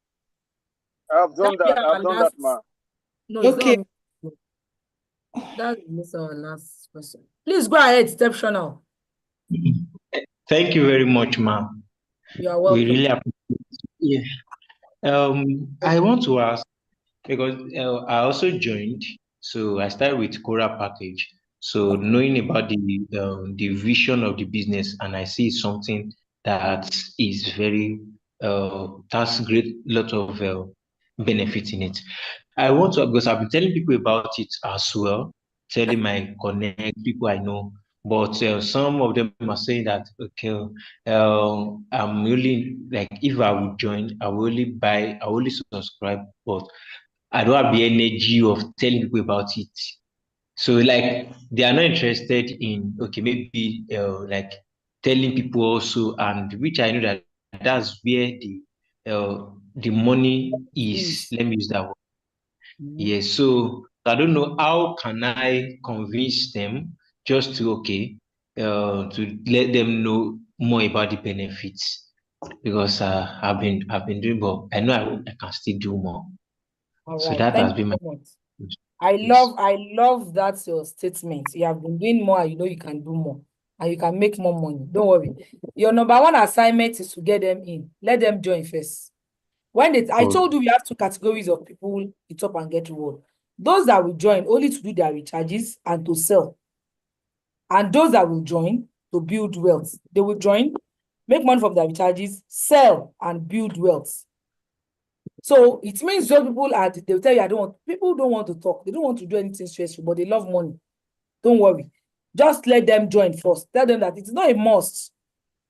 I've done That'll be that. our I've done that, last. ma. No, it's Okay. not. That's our last question. Please go ahead, Exceptional. Thank you very much, ma'am. You are We welcome. really appreciate it. I want to ask because I also joined, so I started with Cora package. So knowing about the vision of the business, and I see something that is very that's great lot of benefit in it. I want to because I've been telling people about it as well, telling my connect people I know, but some of them are saying that okay, I'm really like if I would join, I will only buy, I will only subscribe, but I don't have the energy of telling people about it. So like they are not interested in okay maybe like telling people also, and which I know that that's where the money is. Let me use that word. Yes. So I don't know how can I convince them just to okay to let them know more about the benefits because I've been doing, but I know I can still do more. All So right. that has Thank you been my so much. yes. I love that's your statement. You have been doing more, and you know you can do more, and you can make more money. Don't worry. Your number one assignment is to get them in. Let them join first. I Oh, told you we have two categories of people hit up and get reward. Those that will join only to do their recharges and to sell. And those that will join to build wealth. They will join, make money from their recharges, sell, and build wealth. So it means those people they'll tell you, people don't want to talk. They don't want to do anything stressful, but they love money. Don't worry. Just let them join first. Tell them that it's not a must.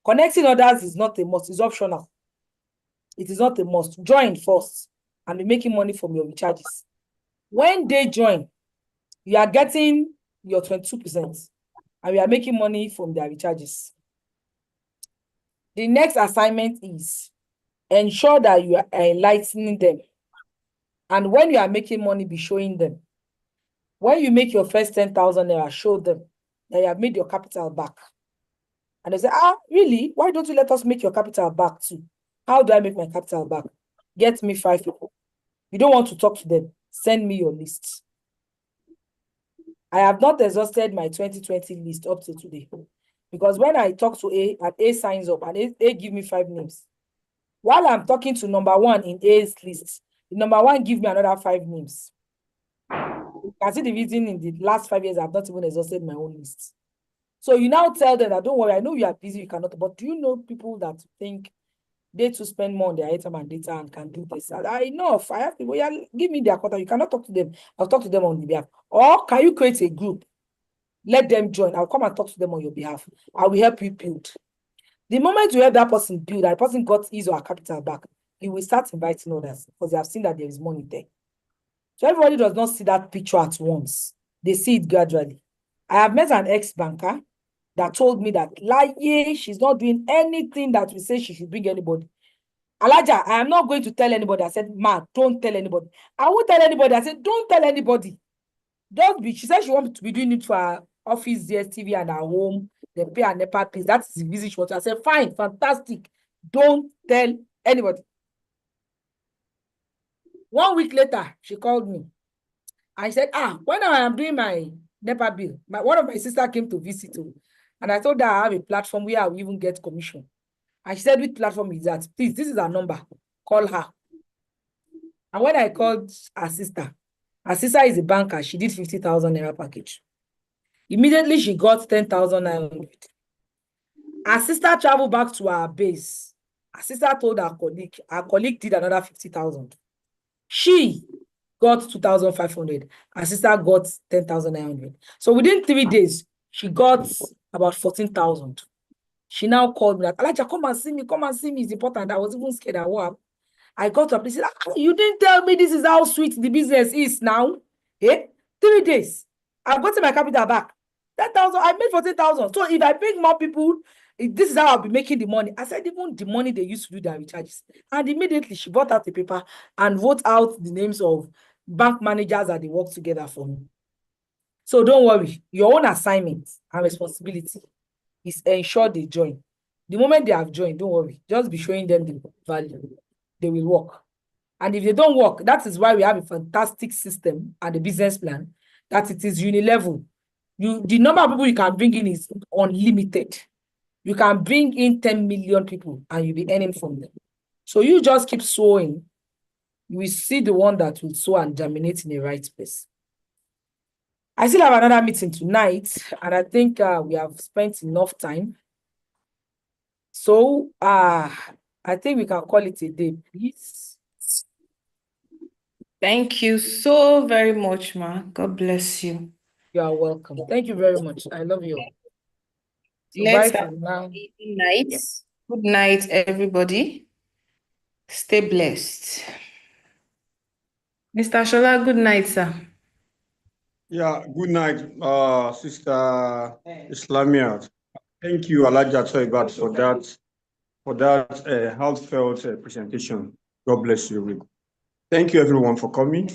Connecting others is not a must. It's optional. It is not a must. Join first and be making money from your recharges. When they join, you are getting your 22%, and we are making money from their recharges. The next assignment is ensure that you are enlightening them. And when you are making money, be showing them. When you make your first 10,000 naira, show them that you have made your capital back. And they say, really? Why don't you let us make your capital back too? How do I make my capital back? Get me 5 people. You don't want to talk to them. Send me your list. I have not exhausted my 2020 list up to today. Because when I talk to A and A signs up and A give me 5 names, while I'm talking to number 1 in A's list, the number 1 give me another 5 names. You can see the reason in the last 5 years I've not even exhausted my own list. So you now tell them that don't worry, I know you are busy, you cannot, but do you know people that think they to spend more on their airtime and data and can do this? Enough. I have people, yeah, give me their quota. You cannot talk to them. I'll talk to them on their behalf. Or can you create a group? Let them join. I'll come and talk to them on your behalf. I will help you build. The moment you help that person build, that person got his or her capital back, he will start inviting others because they have seen that there is money there. So everybody does not see that picture at once. They see it gradually. I have met an ex-banker that told me that she's not doing anything that we say she should bring anybody. Alaja, I am not going to tell anybody. I said, ma, don't tell anybody. I won't tell anybody. I said, don't tell anybody. She said she wants to be doing it for her office, DSTV, and her home. They pay her NEPA fees. That's the reason she wants to. I said, fine, fantastic. Don't tell anybody. 1 week later, she called me. I said, when I am doing my NEPA bill, one of my sisters came to visit too. And I told her I have a platform where I will even get commission. And she said, which platform is that? Please, this is her number. Call her. And when I called her sister is a banker. She did 50,000 naira package. Immediately, she got 10,900. Her sister traveled back to her base. Her sister told her colleague did another 50,000. She got 2,500. Her sister got 10,900. So within 3 days, she got about 14,000. She now called me like, Alaja, come and see me. Come and see me. It's important. I was even scared. I got up. She said, you didn't tell me this is how sweet the business is now. 3 days. I've gotten my capital back. 10,000. I made 14,000. So if I bring more people, this is how I'll be making the money. I said, even the money they used to do their recharges. And immediately she brought out the paper and wrote out the names of bank managers that they work together for me. So don't worry, your own assignment and responsibility is ensure they join. The moment they have joined, don't worry, just be showing them the value. They will work. And if they don't work, that is why we have a fantastic system and a business plan that it is unilevel. The number of people you can bring in is unlimited. You can bring in 10 million people and you'll be earning from them. So you just keep sowing. You will see the one that will sow and germinate in the right place. I still have another meeting tonight, and I think we have spent enough time. So I think we can call it a day, please. Thank you so very much, ma. God bless you. You are welcome. Thank you very much. I love you. So Let's bye have for now. a good night. Good night, everybody. Stay blessed. Mr. Shola, good night, sir. Yeah, good night, Sister Islamia. Thank you, Alaja Toibat, for that heartfelt presentation. God bless you. Thank you, everyone, for coming.